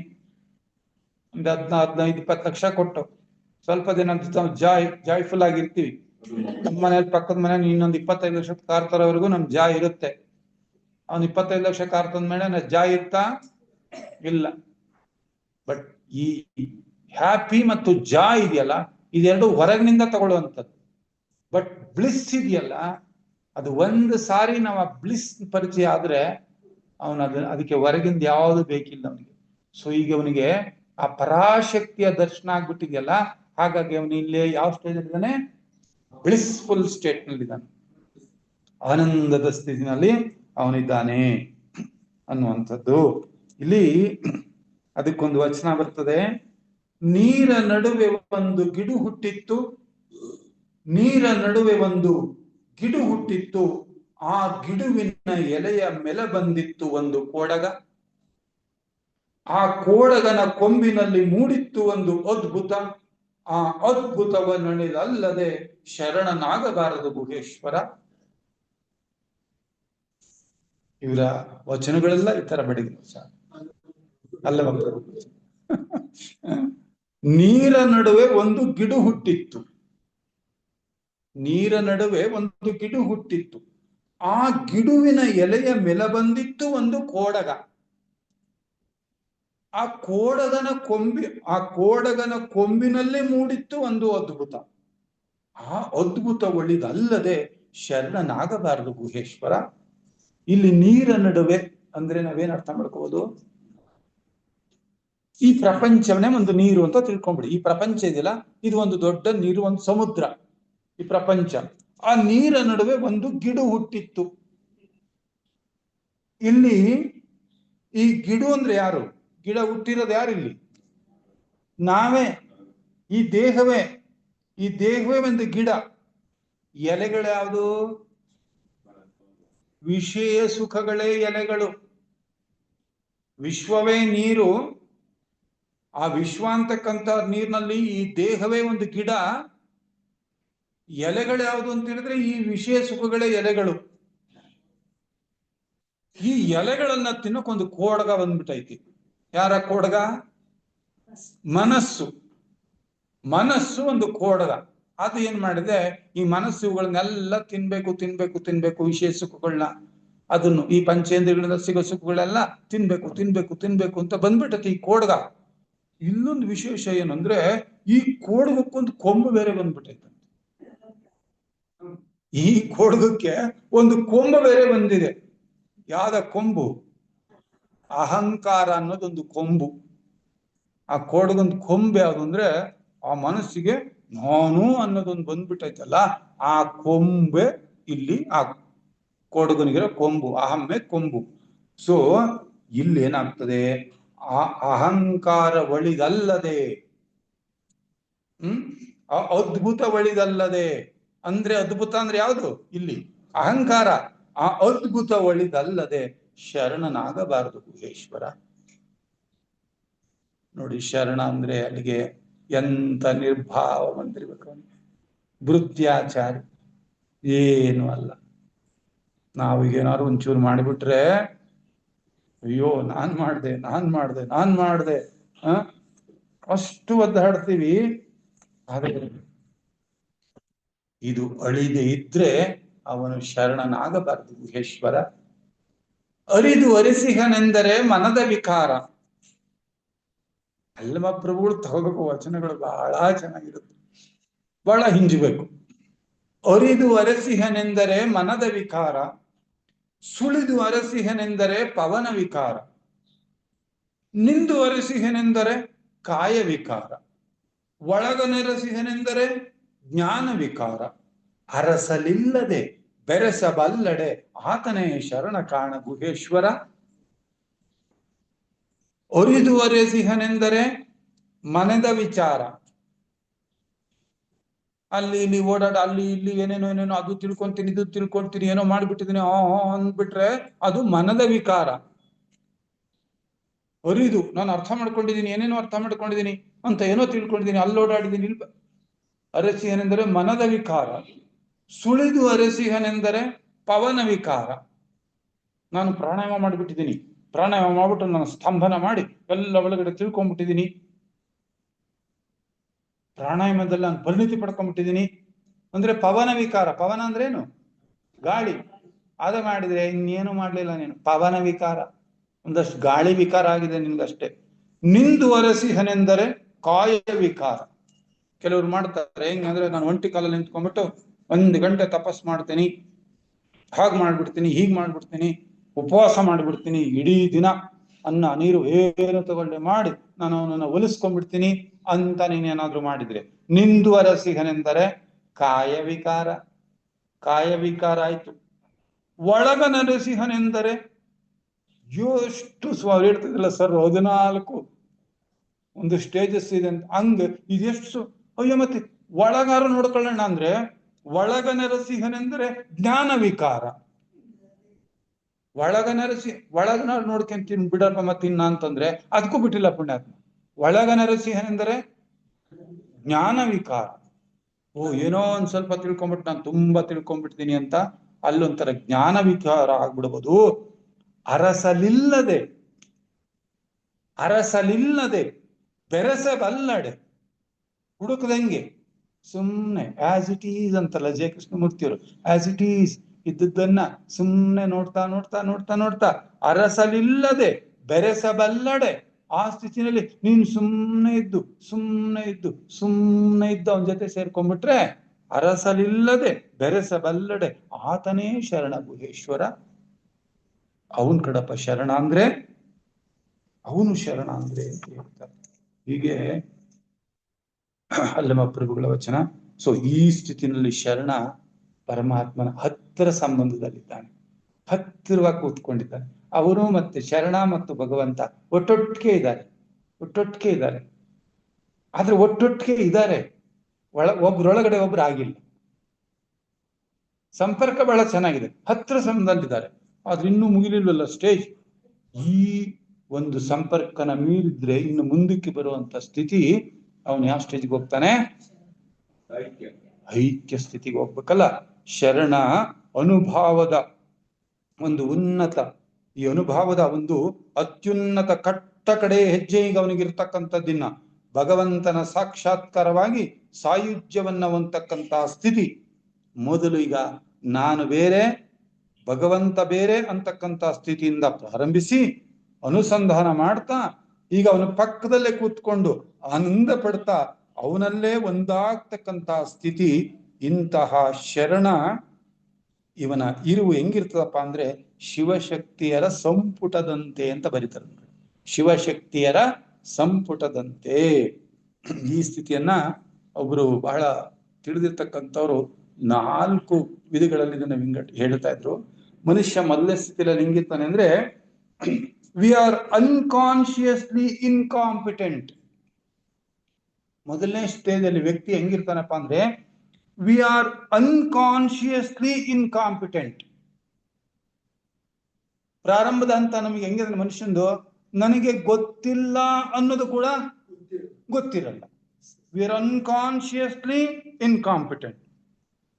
ಒಂದು 15-20 ಲಕ್ಷ ಕೊಟ್ಟು, ಸ್ವಲ್ಪ ದಿನ ಜಾಯ್ಫುಲ್ ಆಗಿರ್ತೀವಿ. ನಮ್ಮ ಮನೇಲಿ ಪಕ್ಕದ ಮನೆ ಇನ್ನೊಂದು 25 ಲಕ್ಷದ ಕಾರ್ ತರೋವರೆಗೂ ನಮ್ ಜಾಯ್ ಇರುತ್ತೆ. ಅವ್ನು 25 ಲಕ್ಷ ಕಾರ್ ತಂದ ಮೇಲೆ ಜಾಯ್ ಇರ್ತಾ ಇಲ್ಲ. ಬಟ್ ಈ ಹ್ಯಾಪಿ ಮತ್ತು ಜಾಯ್ ಇದೆಯಲ್ಲ, ಇದೆರಡು ಹೊರಗಿನಿಂದ ತಗೊಳ್ಳುವಂಥದ್ದು. ಬಟ್ ಬ್ಲಿಸ್ ಇದೆಯಲ್ಲ, ಅದು ಒಂದು ಸಾರಿ ನಾವು ಆ ಬ್ಲಿಸ್ ಪರಿಚಯ ಆದ್ರೆ ಅದಕ್ಕೆ ಹೊರಗಿಂದ ಯಾವುದು ಬೇಕಿಲ್ಲ ಅವನಿಗೆ. ಸೊ ಈಗ ಅವನಿಗೆ ಆ ಪರಾಶಕ್ತಿಯ ದರ್ಶನ ಆಗ್ಬಿಟ್ಟಿದೆಯಲ್ಲ, ಹಾಗಾಗಿ ಅವನು ಇಲ್ಲಿ ಯಾವ ಸ್ಟೇಜ್ ಇದ್ದಾನೆ? ಬ್ಲಿಸ್ಫುಲ್ ಸ್ಟೇಟ್ ನಲ್ಲಿ ಇದ್ದಾನೆ, ಆನಂದದ ಸ್ಥಿತಿನಲ್ಲಿ ಅವನಿದ್ದಾನೆ ಅನ್ನುವಂಥದ್ದು. ಇಲ್ಲಿ ಅದಕ್ಕೊಂದು ವಚನ ಬರ್ತದೆ, ನೀರ ನಡುವೆ ಒಂದು ಗಿಡು ಹುಟ್ಟಿತ್ತು, ನೀರ ನಡುವೆ ಒಂದು ಗಿಡು ಹುಟ್ಟಿತ್ತು, ಆ ಗಿಡುವಿನ ಎಲೆಯ ಮೇಲೆ ಬಂದಿತ್ತು ಒಂದು ಕೋಡಗ, ಆ ಕೋಡಗನ ಕೊಂಬಿನಲ್ಲಿ ಮೂಡಿತ್ತು ಒಂದು ಅದ್ಭುತ, ಆ ಅದ್ಭುತವನ್ನಲ್ಲದೆ ಶರಣನಾಗಬಾರದು ಗುಹೇಶ್ವರ. ಇವರ ವಚನಗಳೆಲ್ಲ ಈ ತರ ಬೆಳಗ್ಗೆ ಅಲ್ಲವ? ನೀರ ನಡುವೆ ಒಂದು ಗಿಡು ಹುಟ್ಟಿತ್ತು, ನೀರ ನಡುವೆ ಒಂದು ಗಿಡು ಹುಟ್ಟಿತ್ತು, ಆ ಗಿಡುವಿನ ಎಲೆಯ ಮೇಲೆ ಬಂದಿತ್ತು ಒಂದು ಕೋಡಗ, ಆ ಕೋಡಗನ ಕೊಂಬಿನಲ್ಲಿ ಮೂಡಿತ್ತು ಒಂದು ಅದ್ಭುತ, ಆ ಅದ್ಭುತ ಒಳಿದಲ್ಲದೆ ಶರಣನಾಗಬಾರದು ಗುಹೇಶ್ವರ. ಇಲ್ಲಿ ನೀರ ನಡುವೆ ಅಂದ್ರೆ ನಾವೇನ್ ಅರ್ಥ ಮಾಡ್ಕೋಬಹುದು? ಈ ಪ್ರಪಂಚವನ್ನೇ ಒಂದು ನೀರು ಅಂತ ತಿಳ್ಕೊಂಬಿಡಿ. ಈ ಪ್ರಪಂಚ ಇದೆಯಲ್ಲ, ಇದು ಒಂದು ದೊಡ್ಡ ನೀರು, ಒಂದು ಸಮುದ್ರ ಈ ಪ್ರಪಂಚ. ಆ ನೀರ ನಡುವೆ ಒಂದು ಗಿಡು ಹುಟ್ಟಿತ್ತು. ಇಲ್ಲಿ ಈ ಗಿಡು ಅಂದ್ರೆ ಯಾರು? ಗಿಡ ಹುಟ್ಟಿರೋದು ಯಾರು ಇಲ್ಲಿ? ನಾವೇ, ಈ ದೇಹವೇ. ಈ ದೇಹವೇ ಒಂದು ಗಿಡ. ಎಲೆಗಳು ಯಾವುದು? ವಿಷಯ ಸುಖಗಳೇ ಎಲೆಗಳು. ವಿಶ್ವವೇ ನೀರು, ಆ ವಿಶ್ವ ಅಂತಕ್ಕಂಥ ನೀರಿನಲ್ಲಿ ಈ ದೇಹವೇ ಒಂದು ಗಿಡ. ಎಲೆಗಳು ಯಾವುದು ಅಂತ ಹೇಳಿದ್ರೆ ಈ ವಿಷಯ ಸುಖಗಳೇ ಎಲೆಗಳು. ಈ ಎಲೆಗಳನ್ನ ತಿನ್ನಕ್ಕೊಂದು ಕೋಡಗ ಬಂದ್ಬಿಟ್ಟೈತಿ. ಯಾರ ಕೋಡಗ? ಮನಸ್ಸು. ಮನಸ್ಸು ಒಂದು ಕೋಡಗ. ಅದು ಏನ್ ಮಾಡಿದೆ? ಈ ಮನಸ್ಸು ಇವುಗಳನ್ನೆಲ್ಲ ತಿನ್ಬೇಕು ತಿನ್ಬೇಕು ತಿನ್ಬೇಕು, ವಿಷಯ ಸುಖಗಳನ್ನ, ಅದನ್ನು ಈ ಪಂಚೇಂದ್ರಿಯಗಳಿಂದ ಸಿಗೋ ಸುಖಗಳೆಲ್ಲ ತಿನ್ಬೇಕು ತಿನ್ಬೇಕು ತಿನ್ಬೇಕು ಅಂತ ಬಂದ್ಬಿಟ್ಟತಿ ಈ ಕೋಡಗ. ಇಲ್ಲೊಂದು ವಿಶೇಷ ಏನಂದ್ರೆ, ಈ ಕೋಡಗಕ್ಕೊಂದು ಕೊಂಬು ಬೇರೆ ಬಂದ್ಬಿಟ್ಟೈತೆ. ಈ ಕೋಡಗಕ್ಕೆ ಒಂದು ಕೊಂಬು ಬೇರೆ ಬಂದಿದೆ. ಯಾವ್ದ ಕೊಂಬು? ಅಹಂಕಾರ ಅನ್ನೋದೊಂದು ಕೊಂಬು. ಆ ಕೋಡಗೊಂದು ಕೊಂಬು ಯಾವುದು ಅಂದ್ರೆ, ಆ ಮನಸ್ಸಿಗೆ ನಾನು ಅನ್ನೋದೊಂದು ಬಂದ್ಬಿಟ್ಟೈತಲ್ಲ, ಆ ಕೊಂಬೆ ಇಲ್ಲಿ ಆ ಕೋಡಗನಿಗಿರೋ ಕೊಂಬು, ಅಹಮ್ಮೆ ಕೊಂಬು. ಸೊ ಇಲ್ಲಿ ಏನಾಗ್ತದೆ? ಆ ಅಹಂಕಾರ ಒಳಿದಲ್ಲದೆ, ಆ ಅದ್ಭುತ ಒಳಿದಲ್ಲದೆ ಅಂದ್ರೆ, ಅದ್ಭುತ ಅಂದ್ರೆ ಯಾವುದು? ಇಲ್ಲಿ ಅಹಂಕಾರ. ಆ ಅದ್ಭುತ ಒಳಿದಲ್ಲದೆ ಶರಣನಾಗಬಾರದು ಗುಹೇಶ್ವರ. ನೋಡಿ, ಶರಣ ಅಂದ್ರೆ ಅಲ್ಲಿಗೆ ಎಂತ ನಿರ್ಭಾವ ಬಂದಿರ್ಬೇಕು. ಭೃತ್ಯಾಚಾರಿ ಏನು ಅಲ್ಲ. ನಾವೀಗೇನಾದ್ರು ಒಂಚೂರು ಮಾಡಿಬಿಟ್ರೆ, ಅಯ್ಯೋ ನಾನ್ ಮಾಡ್ದೆ ಅಷ್ಟು ಒದ್ದಾಡ್ತೀವಿ. ಆದರೆ ಇದು ಅಳಿದೆ ಇದ್ರೆ ಅವನು ಶರಣನಾಗಬಾರದು ಗುಹೇಶ್ವರ. ಅರಿದು ಅರಿಸಿಹನೆಂದರೆ ಮನದ ವಿಕಾರ. ಅಲ್ಲಮ ಪ್ರಭುಗಳು ತಗೋಬೇಕು, ವಚನಗಳು ಬಹಳ ಚೆನ್ನಾಗಿರುತ್ತೆ, ಬಹಳ ಹಿಂಜಬೇಕು. ಅರಿದು ಅರಸಿಹನೆಂದರೆ ಮನದ ವಿಕಾರ, ಸುಳಿದು ಅರಸಿಹನೆಂದರೆ ಪವನ ವಿಕಾರ, ನಿಂದು ಅರಸಿಹನೆಂದರೆ ಕಾಯ ವಿಕಾರ, ಒಳಗನೆರಸಿಹನೆಂದರೆ ಜ್ಞಾನ ವಿಕಾರ, ಅರಸಲಿಲ್ಲದೆ ಬೆರೆಸಬಲ್ಲಡೆ ಆತನೇ ಶರಣ ಕಾಣ ಗುಹೇಶ್ವರ. ಅರಿದು ಅರಸಿಹನೆಂದರೆ ಮನದ ವಿಚಾರ, ಅಲ್ಲಿ ಇಲ್ಲಿ ಓಡಾಡ, ಅಲ್ಲಿ ಇಲ್ಲಿ ಏನೇನೋ ಅದು ತಿಳ್ಕೊಂತೀನಿ ಇದು ತಿಳ್ಕೊಂತೀನಿ ಏನೋ ಮಾಡ್ಬಿಟ್ಟಿದೀನಿ ಅಂದ್ಬಿಟ್ರೆ ಅದು ಮನದ ವಿಕಾರ. ಅರಿದು ನಾನು ಅರ್ಥ ಮಾಡ್ಕೊಂಡಿದ್ದೀನಿ, ಏನೇನೋ ಅರ್ಥ ಮಾಡ್ಕೊಂಡಿದ್ದೀನಿ ಅಂತ ಏನೋ ತಿಳ್ಕೊಂಡಿದ್ದೀನಿ, ಅಲ್ಲಿ ಓಡಾಡಿದ್ದೀನಿ. ಅರಸಿಹನೆಂದರೆ ಮನದ ವಿಕಾರ. ಸುಳಿದು ಅರಸಿಹನೆಂದರೆ ಪವನ ವಿಕಾರ. ನಾನು ಪ್ರಾಣಾಯಾಮ ಮಾಡಿಬಿಟ್ಟಿದ್ದೀನಿ, ಪ್ರಾಣಾಯಾಮ ಮಾಡ್ಬಿಟ್ಟು ನಾನು ಸ್ತಂಭನ ಮಾಡಿ ಎಲ್ಲ ಒಳಗಡೆ ತಿಳ್ಕೊಂಡ್ಬಿಟ್ಟಿದ್ದೀನಿ, ಪ್ರಾಣಾಯಾಮದಲ್ಲಿ ನಾನು ಪರಿಣಿತಿ ಪಡ್ಕೊಂಡ್ಬಿಟ್ಟಿದ್ದೀನಿ ಅಂದ್ರೆ ಪವನ ವಿಕಾರ. ಪವನ ಅಂದ್ರೇನು? ಗಾಳಿ. ಅದು ಮಾಡಿದ್ರೆ ಇನ್ನೇನು ಮಾಡ್ಲಿಲ್ಲ ನೀನು, ಪವನ ವಿಕಾರ. ಒಂದಷ್ಟು ಗಾಳಿ ವಿಕಾರ ಆಗಿದೆ ನಿನ್ಗಷ್ಟೇ. ನಿಂದು ಅರಸಿಹನೆಂದರೆ ಕಾಯ ವಿಕಾರ. ಕೆಲವರು ಮಾಡ್ತಾರೆ ಹೆಂಗಂದ್ರೆ, ನಾನು ಒಂಟಿ ಕಾಲಲ್ಲಿ ನಿಂತ್ಕೊಂಡ್ಬಿಟ್ಟು 1 ಗಂಟೆ ತಪಸ್ ಮಾಡ್ತೀನಿ, ಹಾಗೆ ಮಾಡ್ಬಿಡ್ತೀನಿ, ಹೀಗೆ ಮಾಡ್ಬಿಡ್ತೀನಿ, ಉಪವಾಸ ಮಾಡ್ಬಿಡ್ತೀನಿ, ಇಡೀ ದಿನ ಅನ್ನ ನೀರು ಏನು ತಗೊಂಡೆ ಮಾಡಿ ನಾನು ಅವನನ್ನ ಒಲಿಸ್ಕೊಂಡ್ಬಿಡ್ತೀನಿ ಅಂತ ನೀನೇನಾದ್ರೂ ಮಾಡಿದ್ರೆ ನಿಂದು ಅರಸಿಹನೆಂದರೆ ಕಾಯ ವಿಕಾರ. ಕಾಯ ವಿಕಾರ ಆಯ್ತು. ಒಳಗ ನರಸಿಹನೆಂದರೆ ಎಷ್ಟು ಹೇಳ್ತಿದಿಲ್ಲ ಸರ್, 14 ಒಂದು ಸ್ಟೇಜಸ್ ಇದೆ ಅಂತ. ಹಂಗ ಇದೆಷ್ಟು ಅಯ್ಯೋ, ಮತ್ತೆ ಒಳಗಾರು ನೋಡ್ಕೊಳ್ಳೋಣ ಅಂದ್ರೆ ಒಳಗ ನರಸಿಂಹನೆಂದರೆ ಜ್ಞಾನ ವಿಕಾರ. ಒಳಗ ನೋಡ್ಕೊಂತೀನಿ ಬಿಡಪ್ಪ ಮತ್ತಿನ್ನ ಅಂತಂದ್ರೆ ಅದಕ್ಕೂ ಬಿಟ್ಟಿಲ್ಲ ಪುಣ್ಯಾತ್ಮ. ಒಳಗ ನರಸಿಂಹನೆಂದರೆ ಜ್ಞಾನ ವಿಕಾರ. ಏನೋ ಒಂದ್ ಸ್ವಲ್ಪ ತಿಳ್ಕೊಂಬಿಟ್ಟು ನಾನು ತುಂಬಾ ತಿಳ್ಕೊಂಡ್ಬಿಡ್ತೀನಿ ಅಂತ ಅಲ್ಲೊಂಥರ ಜ್ಞಾನ ವಿಕಾರ ಆಗ್ಬಿಡ್ಬೋದು. ಅರಸಲಿಲ್ಲದೆ ಬೆರೆಸಬಲ್ಲಡೆ ಹುಡುಕದಂಗೆ ಸುಮ್ನೆ ಆಸ್ ಇಟ್ ಈಸ್ ಅಂತಲ್ಲ ಜಯ ಕೃಷ್ಣಮೂರ್ತಿಯವರು, ಆಸ್ ಇಟ್ ಈಸ್ ಇದ್ದದ್ದನ್ನ ಸುಮ್ನೆ ನೋಡ್ತಾ ನೋಡ್ತಾ ನೋಡ್ತಾ ನೋಡ್ತಾ ಅರಸಲಿಲ್ಲದೆ ಬೆರೆಸಬಲ್ಲಡೆ ಆ ಸ್ಥಿತಿನಲ್ಲಿ ನೀನು ಸುಮ್ನೆ ಇದ್ದು ಅವನ ಜೊತೆ ಸೇರ್ಕೊಂಡ್ಬಿಟ್ರೆ ಅರಸಲಿಲ್ಲದೆ ಬೆರೆಸಬಲ್ಲಡೆ ಆತನೇ ಶರಣ ಗುಹೇಶ್ವರ. ಅವನ್ ಕಡಪ ಶರಣ ಅಂದ್ರೆ, ಅವನು ಶರಣ ಅಂದ್ರೆ ಅಂತ ಹೇಳ್ತಾರೆ. ಹೀಗೆ ಅಲ್ಲಮ ಪ್ರಭುಗಳ ವಚನ. ಸೊ ಈ ಸ್ಥಿತಿನಲ್ಲಿ ಶರಣ ಪರಮಾತ್ಮನ ಹತ್ತಿರ ಸಂಬಂಧದಲ್ಲಿದ್ದಾನೆ, ಹತ್ತಿರವಾಗಿ ಕೂತ್ಕೊಂಡಿದ್ದಾನೆ. ಅವರು ಮತ್ತೆ ಶರಣ ಮತ್ತು ಭಗವಂತ ಒಟ್ಟೊಟ್ಟಿಗೆ ಇದ್ದಾರೆ. ಆದ್ರೆ ಒಟ್ಟೊಟ್ಟಿಗೆ ಇದ್ದಾರೆ, ಒಬ್ರೊಳಗಡೆ ಒಬ್ರು ಆಗಿಲ್ಲ. ಸಂಪರ್ಕ ಬಹಳ ಚೆನ್ನಾಗಿದೆ, ಹತ್ತಿರ ಸಂಬಂಧದಲ್ಲಿದ್ದಾರೆ. ಆದ್ರೆ ಇನ್ನೂ ಮುಗಿಲಿಲ್ವಲ್ಲ ಸ್ಟೇಜ್. ಈ ಒಂದು ಸಂಪರ್ಕನ ಮೀರಿದ್ರೆ ಇನ್ನು ಮುಂದಕ್ಕೆ ಬರುವಂತ ಸ್ಥಿತಿ, ಅವನು ಯಾವ ಸ್ಟೇಜ್ಗೆ ಹೋಗ್ತಾನೆ? ಐಕ್ಯ ಸ್ಥಿತಿಗೆ ಹೋಗ್ಬೇಕಲ್ಲ. ಶರಣ ಅನುಭಾವದ ಒಂದು ಉನ್ನತ, ಈ ಅನುಭಾವದ ಒಂದು ಅತ್ಯುನ್ನತ ಕಟ್ಟ ಕಡೆ ಹೆಜ್ಜೆ ಈಗ ಅವನಿಗಿರ್ತಕ್ಕಂಥದ್ದಿನ್ನ ಭಗವಂತನ ಸಾಕ್ಷಾತ್ಕಾರವಾಗಿ ಸಾಯುಜ್ಯವನ್ನ ಹೊಂದತಕ್ಕಂತ ಸ್ಥಿತಿ. ಮೊದಲು ಈಗ ನಾನು ಬೇರೆ ಭಗವಂತ ಬೇರೆ ಅಂತಕ್ಕಂಥ ಸ್ಥಿತಿಯಿಂದ ಪ್ರಾರಂಭಿಸಿ ಅನುಸಂಧಾನ ಮಾಡ್ತಾ ಈಗ ಅವನ ಪಕ್ಕದಲ್ಲೇ ಕೂತ್ಕೊಂಡು ಆನಂದ ಪಡ್ತಾ ಅವನಲ್ಲೇ ಒಂದಾಗ್ತಕ್ಕಂಥ ಸ್ಥಿತಿ. ಇಂತಹ ಶರಣ ಇವನ ಇರುವು ಹೆಂಗಿರ್ತದಪ್ಪ ಅಂದ್ರೆ ಶಿವಶಕ್ತಿಯರ ಸಂಪುಟದಂತೆ ಅಂತ ಬರೀತಾರೆ. ಶಿವಶಕ್ತಿಯರ ಸಂಪುಟದಂತೆ. ಈ ಸ್ಥಿತಿಯನ್ನ ಒಬ್ರು ಬಹಳ ತಿಳಿದಿರ್ತಕ್ಕಂಥವ್ರು 4 ವಿಧಗಳಲ್ಲಿ ಇದನ್ನ ಹೇಳ್ತಾ ಇದ್ರು. ಮನುಷ್ಯ ಮೊದಲನೇ ಸ್ಥಿತಿಯಲ್ಲಿ ಹೆಂಗಿರ್ತಾನೆ ಅಂದ್ರೆ, ವಿ ಆರ್ ಅನ್ಕಾನ್ಶಿಯಸ್ಲಿ ಇನ್ಕಾಂಪಿಟೆಂಟ್. ಮೊದಲನೇ ಸ್ಟೇಜ್ ಅಲ್ಲಿ ವ್ಯಕ್ತಿ ಹೆಂಗಿರ್ತಾನಪ್ಪ ಅಂದ್ರೆ, ವಿ ಆರ್ ಅನ್ಕಾನ್ಶಿಯಸ್ಲಿ ಇನ್ಕಾಂಪಿಟೆಂಟ್. ಪ್ರಾರಂಭದ ಹಂತ ನಮಗೆ ಹೆಂಗಿದ್ರೆ ಮನುಷ್ಯಂದು, ನನಗೆ ಗೊತ್ತಿಲ್ಲ ಅನ್ನೋದು ಕೂಡ ಗೊತ್ತಿರಲ್ಲ. We are unconsciously incompetent.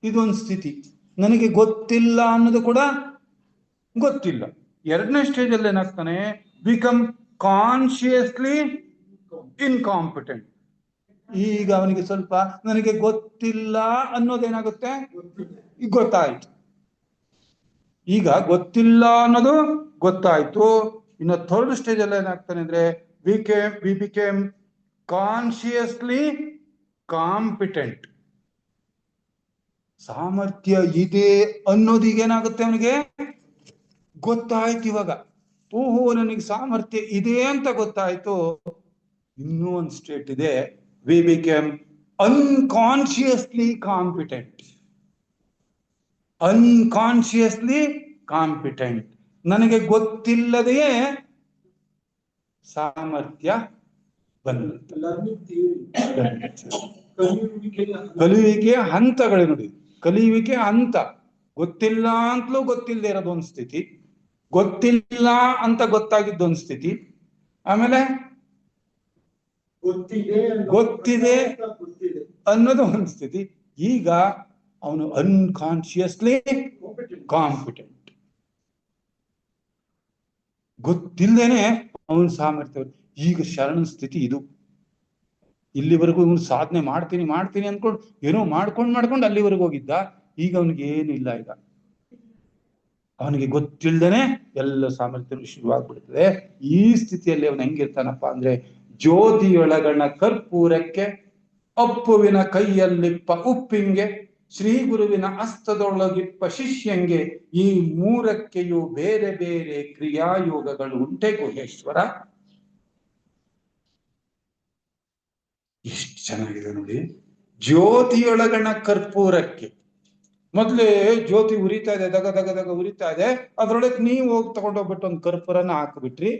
ಇದೊಂದು ಸ್ಥಿತಿ. ನನಗೆ ಗೊತ್ತಿಲ್ಲ ಅನ್ನೋದು ಕೂಡ ಗೊತ್ತಿಲ್ಲ. ಎರಡನೇ ಸ್ಟೇಜ್ ಅಲ್ಲಿ ಏನಾಗ್ತಾನೆ, ಬಿಕಮ್ ಕಾನ್ಶಿಯಸ್ಲಿ ಇನ್ಕಾಂಪಿಟೆಂಟ್. ಈಗ ಅವನಿಗೆ ಸ್ವಲ್ಪ ನನಗೆ ಗೊತ್ತಿಲ್ಲ ಅನ್ನೋದೇನಾಗುತ್ತೆ, ಗೊತ್ತಾಯ್ತು. ಈಗ ಗೊತ್ತಿಲ್ಲ ಅನ್ನೋದು ಗೊತ್ತಾಯ್ತು. ಇನ್ನು ಥರ್ಡ್ ಸ್ಟೇಜ್ ಅಲ್ಲಿ ಏನಾಗ್ತಾನೆ ಅಂದ್ರೆ, ವಿ ಬಿಕೇಮ್ ಕಾನ್ಶಿಯಸ್ಲಿ ಕಾಂಪಿಟೆಂಟ್. ಸಾಮರ್ಥ್ಯ ಇದೆ ಅನ್ನೋದು ಈಗ ಏನಾಗುತ್ತೆ, ಅವನಿಗೆ ಗೊತ್ತಾಯ್ತು. ಇವಾಗ ಓಹೋ ನನಗೆ ಸಾಮರ್ಥ್ಯ ಇದೆ ಅಂತ ಗೊತ್ತಾಯ್ತು. ಇನ್ನೂ ಒಂದು ಸ್ಟೇಟ್ ಇದೆ, we became unconsciously competent. Unconsciously competent. ನನಗೆ ಗೊತ್ತಿಲ್ಲದೆಯೇ ಸಾಮರ್ಥ್ಯ ಬಂದ. ಕಲಿಯುವಿಕೆಯ ಹಂತಗಳು ನೋಡಿ. ಕಲಿಯುವಿಕೆಯ ಹಂತ. ಗೊತ್ತಿಲ್ಲ ಅಂತಲೂ ಗೊತ್ತಿಲ್ಲದೆ ಇರೋದು ಒಂದು ಸ್ಥಿತಿ, ಗೊತ್ತಿಲ್ಲ ಅಂತ ಗೊತ್ತಾಗಿದ್ದೊಂದು ಸ್ಥಿತಿ, ಆಮೇಲೆ ಗೊತ್ತಿದೆ ಅನ್ನೋದು ಒಂದು ಸ್ಥಿತಿ. ಈಗ ಅವನು ಅನ್ಕಾನ್ಶಿಯಸ್ಲಿ ಕಾಂಪಿಟೆಂಟ್. ಗೊತ್ತಿಲ್ಲದೇನೆ ಅವನ ಸಾಮರ್ಥ್ಯ. ಈಗ ಶರಣ ಸ್ಥಿತಿ ಇದು. ಇಲ್ಲಿವರೆಗೂ ಇವನು ಸಾಧನೆ ಮಾಡ್ತೀನಿ ಅನ್ಕೊಂಡು ಏನೋ ಮಾಡ್ಕೊಂಡು ಅಲ್ಲಿವರೆಗೂ ಹೋಗಿದ್ದ. ಈಗ ಅವನಿಗೆ ಏನಿಲ್ಲ. ಈಗ ಅವನಿಗೆ ಗೊತ್ತಿಲ್ಲದೇನೆ ಎಲ್ಲ ಸಾಮರ್ಥ್ಯ ಶುರುವಾಗ್ಬಿಡ್ತದೆ. ಈ ಸ್ಥಿತಿಯಲ್ಲಿ ಅವನು ಹೆಂಗಿರ್ತಾನಪ್ಪ ಅಂದ್ರೆ, ಜ್ಯೋತಿಯೊಳಗಣ ಕರ್ಪೂರಕ್ಕೆ, ಅಪ್ಪುವಿನ ಕೈಯಲ್ಲಿಪ್ಪ ಉಪ್ಪಿಂಗೆ, ಶ್ರೀ ಗುರುವಿನ ಹಸ್ತದೊಳಗಿಪ್ಪ ಶಿಷ್ಯಂಗೆ, ಈ ಮೂರಕ್ಕೆಯೂ ಬೇರೆ ಬೇರೆ ಕ್ರಿಯಾಯೋಗಗಳು ಉಂಟೆ ಗುಹೇಶ್ವರ. ಎಷ್ಟು ಚೆನ್ನಾಗಿದೆ ನೋಡಿ. ಜ್ಯೋತಿಯೊಳಗಣ ಕರ್ಪೂರಕ್ಕೆ, ಮೊದ್ಲೇ ಜ್ಯೋತಿ ಉರಿತಾ ಇದೆ, ದಗ ದಗ ದಗ ಉರಿತಾ ಇದೆ. ಅದ್ರೊಳಗೆ ನೀವು ಹೋಗಿ ತಗೊಂಡೋಗ್ಬಿಟ್ಟು ಒಂದು ಕರ್ಪೂರನ ಹಾಕ್ಬಿಟ್ರಿ.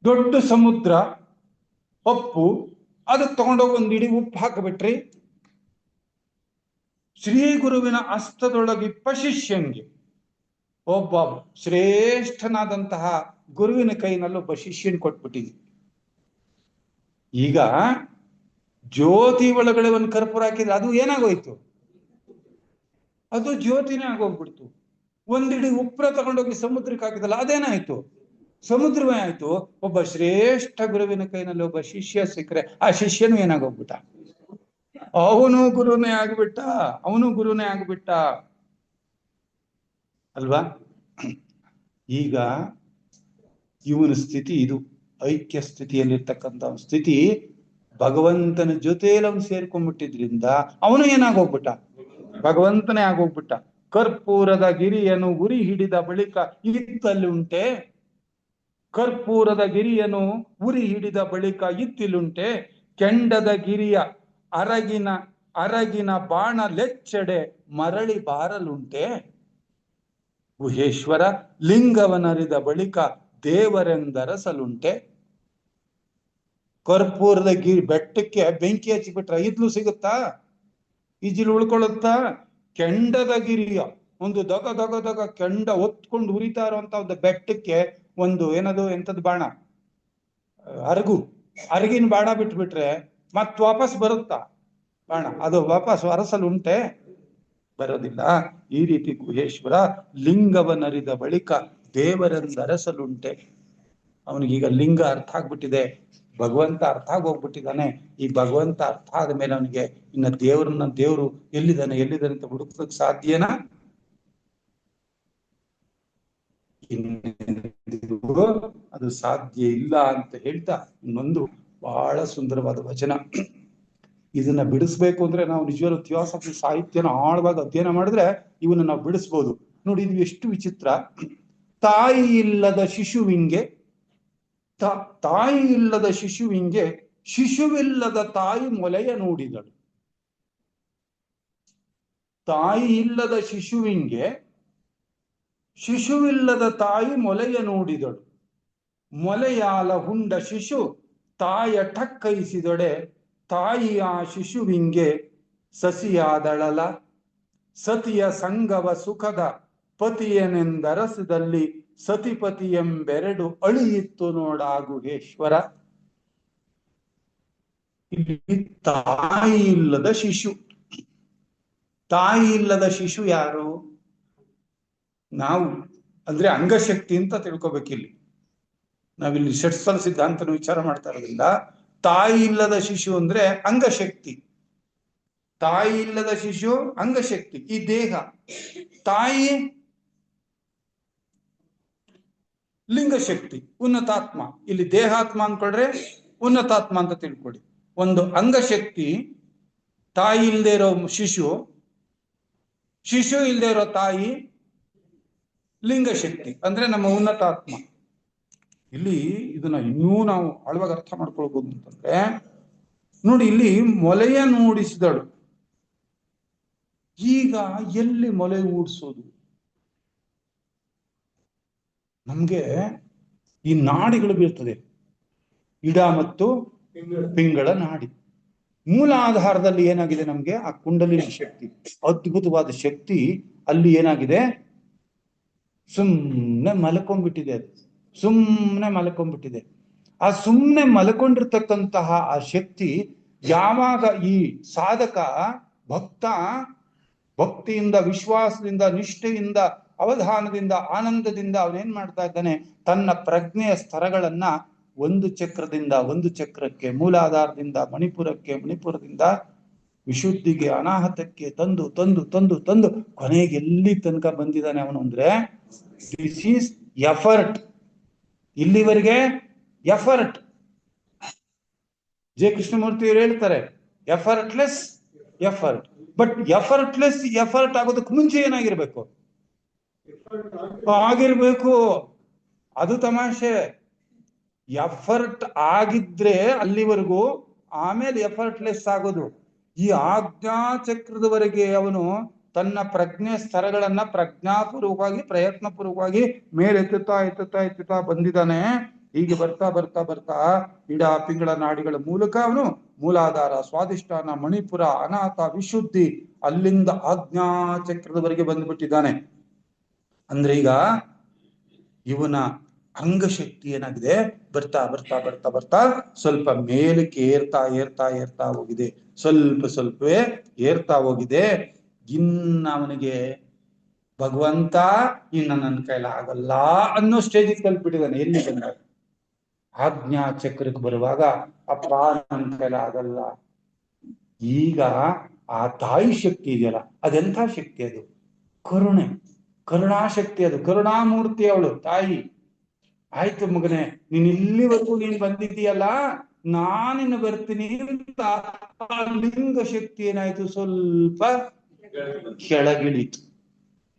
ದೊಡ್ಡ ಸಮುದ್ರ ಉಪ್ಪು, ಅದಕ್ಕೆ ತಗೊಂಡೋಗಿ ಒಂದು ಇಡೀ ಉಪ್ಪು ಹಾಕಿಬಿಟ್ರಿ. ಶ್ರೀ ಗುರುವಿನ ಹಸ್ತದೊಳಗಿಪ್ಪ ಶಿಷ್ಯಂಗೆ, ಒಬ್ಬ ಶ್ರೇಷ್ಠನಾದಂತಹ ಗುರುವಿನ ಕೈನಲ್ಲೊಬ್ಬ ಶಿಷ್ಯನ್ ಕೊಟ್ಬಿಟ್ಟಿದ್ವಿ. ಈಗ ಜ್ಯೋತಿ ಒಳಗಡೆ ಒಂದು ಕರ್ಪೂರ ಹಾಕಿದ್ರೆ ಅದು ಏನಾಗೋಯ್ತು? ಅದು ಜ್ಯೋತಿನೇ ಆಗೋಗ್ಬಿಡ್ತು. ಒಂದಿಡಿ ಉಪ್ಪರ ತಗೊಂಡೋಗಿ ಸಮುದ್ರಕ್ಕೆ ಹಾಕಿದಲ್ಲ, ಅದೇನಾಯ್ತು? ಸಮುದ್ರವೇ ಆಯ್ತು. ಒಬ್ಬ ಶ್ರೇಷ್ಠ ಗುರುವಿನ ಕೈನಲ್ಲಿ ಒಬ್ಬ ಶಿಷ್ಯ ಸಿಕ್ಕರೆ ಆ ಶಿಷ್ಯನು ಏನಾಗೋಗ್ಬಿಟ್ಟ? ಅವನು ಗುರುನೇ ಆಗ್ಬಿಟ್ಟ ಅಲ್ವಾ? ಈಗ ಇವನ ಸ್ಥಿತಿ ಇದು. ಐಕ್ಯ ಸ್ಥಿತಿಯಲ್ಲಿರ್ತಕ್ಕಂಥ ಸ್ಥಿತಿ. ಭಗವಂತನ ಜೊತೆಯಲ್ಲಿ ಅವನು ಸೇರ್ಕೊಂಡ್ಬಿಟ್ಟಿದ್ರಿಂದ ಅವನು ಏನಾಗೋಗ್ಬಿಟ್ಟ? ಭಗವಂತನೇ ಆಗೋಗ್ಬಿಟ್ಟ. ಕರ್ಪೂರದ ಗಿರಿಯನ್ನು ಉರಿ ಹಿಡಿದ ಬಳಿಕ ಇತ್ತಲ್ಲುಂಟೆ, ಕರ್ಪೂರದ ಗಿರಿಯನ್ನು ಉರಿ ಹಿಡಿದ ಬಳಿಕ ಇತ್ತಿಲುಂಟೆ, ಕೆಂಡದ ಗಿರಿಯ ಅರಗಿನ ಬಾಣ ಲೆಚ್ಚಡೆ ಮರಳಿ ಬಾರಲುಂಟೆ. ಗುಹೇಶ್ವರ ಲಿಂಗವನರಿದ ಬಳಿಕ ದೇವರೆಂದರಸಲುಂಟೆ. ಕರ್ಪೂರದ ಬೆಟ್ಟಕ್ಕೆ ಬೆಂಕಿ ಹಚ್ಚಿಬಿಟ್ರ ಇದ್ಲು ಸಿಗುತ್ತಾ? ಈಜಿಲು ಉಳ್ಕೊಳ್ಳುತ್ತಾ? ಕೆಂಡದ ಗಿರಿಯ ಒಂದು ದಗ ದಗ ದಗ ಕೆಂಡ ಒತ್ಕೊಂಡು ಉರಿತಾ ಇರುವಂತ ಒಂದು ಬೆಟ್ಟಕ್ಕೆ ಒಂದು ಎಂಥದ್ದು ಬಾಣ, ಅರಗಿನ ಬಾಣ ಬಿಟ್ಬಿಟ್ರೆ ಮತ್ ವಾಪಸ್ ಬರುತ್ತಾ ಬಾಣ? ಅದು ವಾಪಸ್ ಅರಸಲುಂಟೆ? ಬರೋದಿಲ್ಲ. ಈ ರೀತಿ ಗುಹೇಶ್ವರ ಲಿಂಗವನರಿದ ಬಳಿಕ ದೇವರೆಂದರಸಲುಂಟೆ. ಅವನಿಗೀಗ ಲಿಂಗ ಅರ್ಥ ಆಗ್ಬಿಟ್ಟಿದೆ, ಭಗವಂತ ಅರ್ಥ ಆಗೋಗ್ಬಿಟ್ಟಿದ್ದಾನೆ. ಈ ಭಗವಂತ ಅರ್ಥ ಆದ ಮೇಲೆ ಅವನಿಗೆ ಇನ್ನ ದೇವರು ಎಲ್ಲಿದ್ದಾನೆ ಅಂತ ಹುಡುಕೋದಕ್ಕೆ ಸಾಧ್ಯನಾ? ಅದು ಸಾಧ್ಯ ಇಲ್ಲ ಅಂತ ಹೇಳ್ತಾ ಇನ್ನೊಂದು ಬಹಳ ಸುಂದರವಾದ ವಚನ. ಇದನ್ನ ಬಿಡಿಸ್ಬೇಕು ಅಂದ್ರೆ ನಾವು ನಿಜವಾದ ಥಿಯಾಸಫಿ ಸಾಹಿತ್ಯನ ಆಳವಾಗಿ ಅಧ್ಯಯನ ಮಾಡಿದ್ರೆ ಇವನ್ನ ನಾವು ಬಿಡಿಸ್ಬೋದು. ನೋಡಿ, ಇದು ಎಷ್ಟು ವಿಚಿತ್ರ. ತಾಯಿ ಇಲ್ಲದ ಶಿಶುವಿಂಗೆ ಶಿಶುವಿಲ್ಲದ ತಾಯಿ ಮೊಲೆಯ ನೋಡಿದಳು. ತಾಯಿ ಇಲ್ಲದ ಶಿಶುವಿಂಗೆ ಶಿಶುವಿಲ್ಲದ ತಾಯಿ ಮೊಲೆಯ ನೋಡಿದಳು. ಮೊಲೆಯಾಲ ಹುಂಡ ಶಿಶು ತಾಯ ಠಕ್ಕೈಸಿದೊಡೆ, ತಾಯಿ ಆ ಶಿಶುವಿಂಗೆ ಸಸಿಯಾದಳಲ. ಸತಿಯ ಸಂಗವ ಸುಖದ ಪತಿಯನೆಂದರಸದಲ್ಲಿ ಸತಿಪತಿ ಎಂಬೆರಡು ಅಳಿಯಿತ್ತು ನೋಡ ಗುಹೇಶ್ವರ. ಇಲ್ಲಿ ತಾಯಿ ಇಲ್ಲದ ಶಿಶು. ತಾಯಿ ಇಲ್ಲದ ಶಿಶು ಯಾರು? ನಾವು ಅಂದ್ರೆ ಅಂಗಶಕ್ತಿ ಅಂತ ತಿಳ್ಕೊಬೇಕಿಲ್ಲಿ. ನಾವಿಲ್ಲಿ ಷಟ್ಸ್ಥಲ ಸಿದ್ಧಾಂತನ ವಿಚಾರ ಮಾಡ್ತಾ ಇರೋದ್ರಿಂದ ತಾಯಿ ಇಲ್ಲದ ಶಿಶು ಅಂದ್ರೆ ಅಂಗಶಕ್ತಿ. ತಾಯಿ ಇಲ್ಲದ ಶಿಶು ಅಂಗಶಕ್ತಿ, ಈ ದೇಹ. ತಾಯಿ ಲಿಂಗಶಕ್ತಿ, ಉನ್ನತಾತ್ಮ. ಇಲ್ಲಿ ದೇಹಾತ್ಮ ಅನ್ಕೊಳ್ರೆ ಉನ್ನತಾತ್ಮ ಅಂತ ತಿಳ್ಕೊಳ್ಳಿ. ಒಂದು ಅಂಗಶಕ್ತಿ, ತಾಯಿ ಇಲ್ಲದೆ ಇರೋ ಶಿಶು, ಶಿಶು ಇಲ್ಲದೆ ಇರೋ ತಾಯಿ, ಲಿಂಗಶಕ್ತಿ ಅಂದ್ರೆ ನಮ್ಮ ಉನ್ನತಾತ್ಮ. ಇಲ್ಲಿ ಇದನ್ನ ಇನ್ನೂ ನಾವು ಆಳವಾಗಿ ಅರ್ಥ ಮಾಡ್ಕೊಳ್ಬಹುದು ಅಂತಂದ್ರೆ ನೋಡಿ, ಇಲ್ಲಿ ಮೊಲೆಯ ಮೂಡಿಸಿದಳು. ಈಗ ಎಲ್ಲಿ ಮೊಲೆ ಮೂಡಿಸೋದು? ನಮ್ಗೆ ಈ ನಾಡಿಗಳು ಬೀಳ್ತದೆ, ಇಡ ಮತ್ತು ಪಿಂಗಳ ನಾಡಿ. ಮೂಲಾಧಾರದಲ್ಲಿ ಏನಾಗಿದೆ ನಮ್ಗೆ ಆ ಕುಂಡಲಿನಿ ಶಕ್ತಿ, ಅದ್ಭುತವಾದ ಶಕ್ತಿ ಅಲ್ಲಿ ಏನಾಗಿದೆ, ಸುಮ್ನೆ ಮಲ್ಕೊಂಡ್ಬಿಟ್ಟಿದೆ. ಅದು ಸುಮ್ನೆ ಮಲ್ಕೊಂಡ್ಬಿಟ್ಟಿದೆ. ಆ ಸುಮ್ನೆ ಮಲ್ಕೊಂಡಿರ್ತಕ್ಕಂತಹ ಆ ಶಕ್ತಿ ಯಾವಾಗ ಈ ಸಾಧಕ ಭಕ್ತ ಭಕ್ತಿಯಿಂದ, ವಿಶ್ವಾಸದಿಂದ, ನಿಷ್ಠೆಯಿಂದ, ಅವಧಾನದಿಂದ, ಆನಂದದಿಂದ ಅವನೇನ್ ಮಾಡ್ತಾ ಇದ್ದಾನೆ, ತನ್ನ ಪ್ರಜ್ಞೆಯ ಸ್ತರಗಳನ್ನ ಒಂದು ಚಕ್ರದಿಂದ ಒಂದು ಚಕ್ರಕ್ಕೆ, ಮೂಲಾಧಾರದಿಂದ ಮಣಿಪುರಕ್ಕೆ, ಮಣಿಪುರದಿಂದ ವಿಶುದ್ಧಿಗೆ, ಅನಾಹತಕ್ಕೆ ತಂದು ತಂದು ತಂದು ತಂದು ಕೊನೆಗೆ ಎಲ್ಲಿ ತನಕ ಬಂದಿದ್ದಾನೆ ಅವನು ಅಂದ್ರೆ, ದಿಸ್ ಈಸ್ ಎಫರ್ಟ್. ಇಲ್ಲಿವರೆಗೆ ಎಫರ್ಟ್. ಜೆ ಕೃಷ್ಣಮೂರ್ತಿ ಅವರು ಹೇಳ್ತಾರೆ effortless effort. But effortless effort ಆಗೋದಕ್ಕೆ ಮುಂಚೆ ಏನಾಗಿರ್ಬೇಕು, ಆಗಿರ್ಬೇಕು. ಅದು ತಮಾಷೆ. ಎಫರ್ಟ್ ಆಗಿದ್ರೆ ಅಲ್ಲಿವರೆಗೂ, ಆಮೇಲೆ ಎಫರ್ಟ್ಲೆಸ್ ಆಗೋದು. ಈ ಆಜ್ಞಾ ಚಕ್ರದವರೆಗೆ ಅವನು ತನ್ನ ಪ್ರಜ್ಞೆ ಸ್ತರಗಳನ್ನ ಪ್ರಜ್ಞಾಪೂರ್ವಕವಾಗಿ, ಪ್ರಯತ್ನಪೂರ್ವಕವಾಗಿ ಮೇಲೆತ್ತುತ್ತಾ ಎತ್ತುತ್ತಾ ಎತ್ತುತ್ತಾ ಬಂದಿದ್ದಾನೆ. ಹೀಗೆ ಬರ್ತಾ ಬರ್ತಾ ಬರ್ತಾ ಇಡ ಪಿಂಗಳ ನಾಡಿಗಳ ಮೂಲಕ ಅವನು ಮೂಲಾಧಾರ, ಸ್ವಾದಿಷ್ಠಾನ, ಮಣಿಪುರ, ಅನಾಥ, ವಿಶುದ್ಧಿ, ಅಲ್ಲಿಂದ ಆಜ್ಞಾ ಚಕ್ರದವರೆಗೆ ಬಂದ್ಬಿಟ್ಟಿದ್ದಾನೆ. ಅಂದ್ರೆ ಈಗ ಇವನ ಅಂಗಶಕ್ತಿ ಏನಾಗಿದೆ, ಬರ್ತಾ ಬರ್ತಾ ಬರ್ತಾ ಬರ್ತಾ ಸ್ವಲ್ಪ ಮೇಲಕ್ಕೆ ಏರ್ತಾ ಏರ್ತಾ ಏರ್ತಾ ಹೋಗಿದೆ, ಸ್ವಲ್ಪ ಸ್ವಲ್ಪವೇ ಏರ್ತಾ ಹೋಗಿದೆ. ಇನ್ನ ಅವನಿಗೆ ಭಗವಂತ ಇನ್ನ ನನ್ನ ಕೈಲ ಆಗಲ್ಲ ಅನ್ನೋ ಸ್ಟೇಜಿಗೆ ತಲುಪಿಟ್ಟಿದ್ದಾನೆ. ಎಲ್ಲಿ ಬಂದಾಗ ಆಜ್ಞಾ ಚಕ್ರಕ್ಕೆ ಬರುವಾಗ ಅಪ್ಪ ನನ್ನ ಕೈಲ ಆಗಲ್ಲ. ಈಗ ಆ ತಾಯಿ ಶಕ್ತಿ ಇದೆಯಲ್ಲ, ಅದೆಂಥ ಶಕ್ತಿ ಅದು, ಕರುಣೆ, ಕರುಣಾಶಕ್ತಿ. ಅದು ಕರುಣಾಮೂರ್ತಿ ಅವಳು ತಾಯಿ. ಆಯ್ತು ಮಗನೇ, ನೀನ್ ಇಲ್ಲಿವರೆಗೂ ನೀನ್ ಬಂದಿದ್ದೀಯಲ್ಲ, ನಾನಿನ್ನು ಬರ್ತೀನಿ ಅಂತ ಆ ಲಿಂಗ ಶಕ್ತಿ ಏನಾಯ್ತು, ಸ್ವಲ್ಪ ಕೆಳಗಿಳಿತು.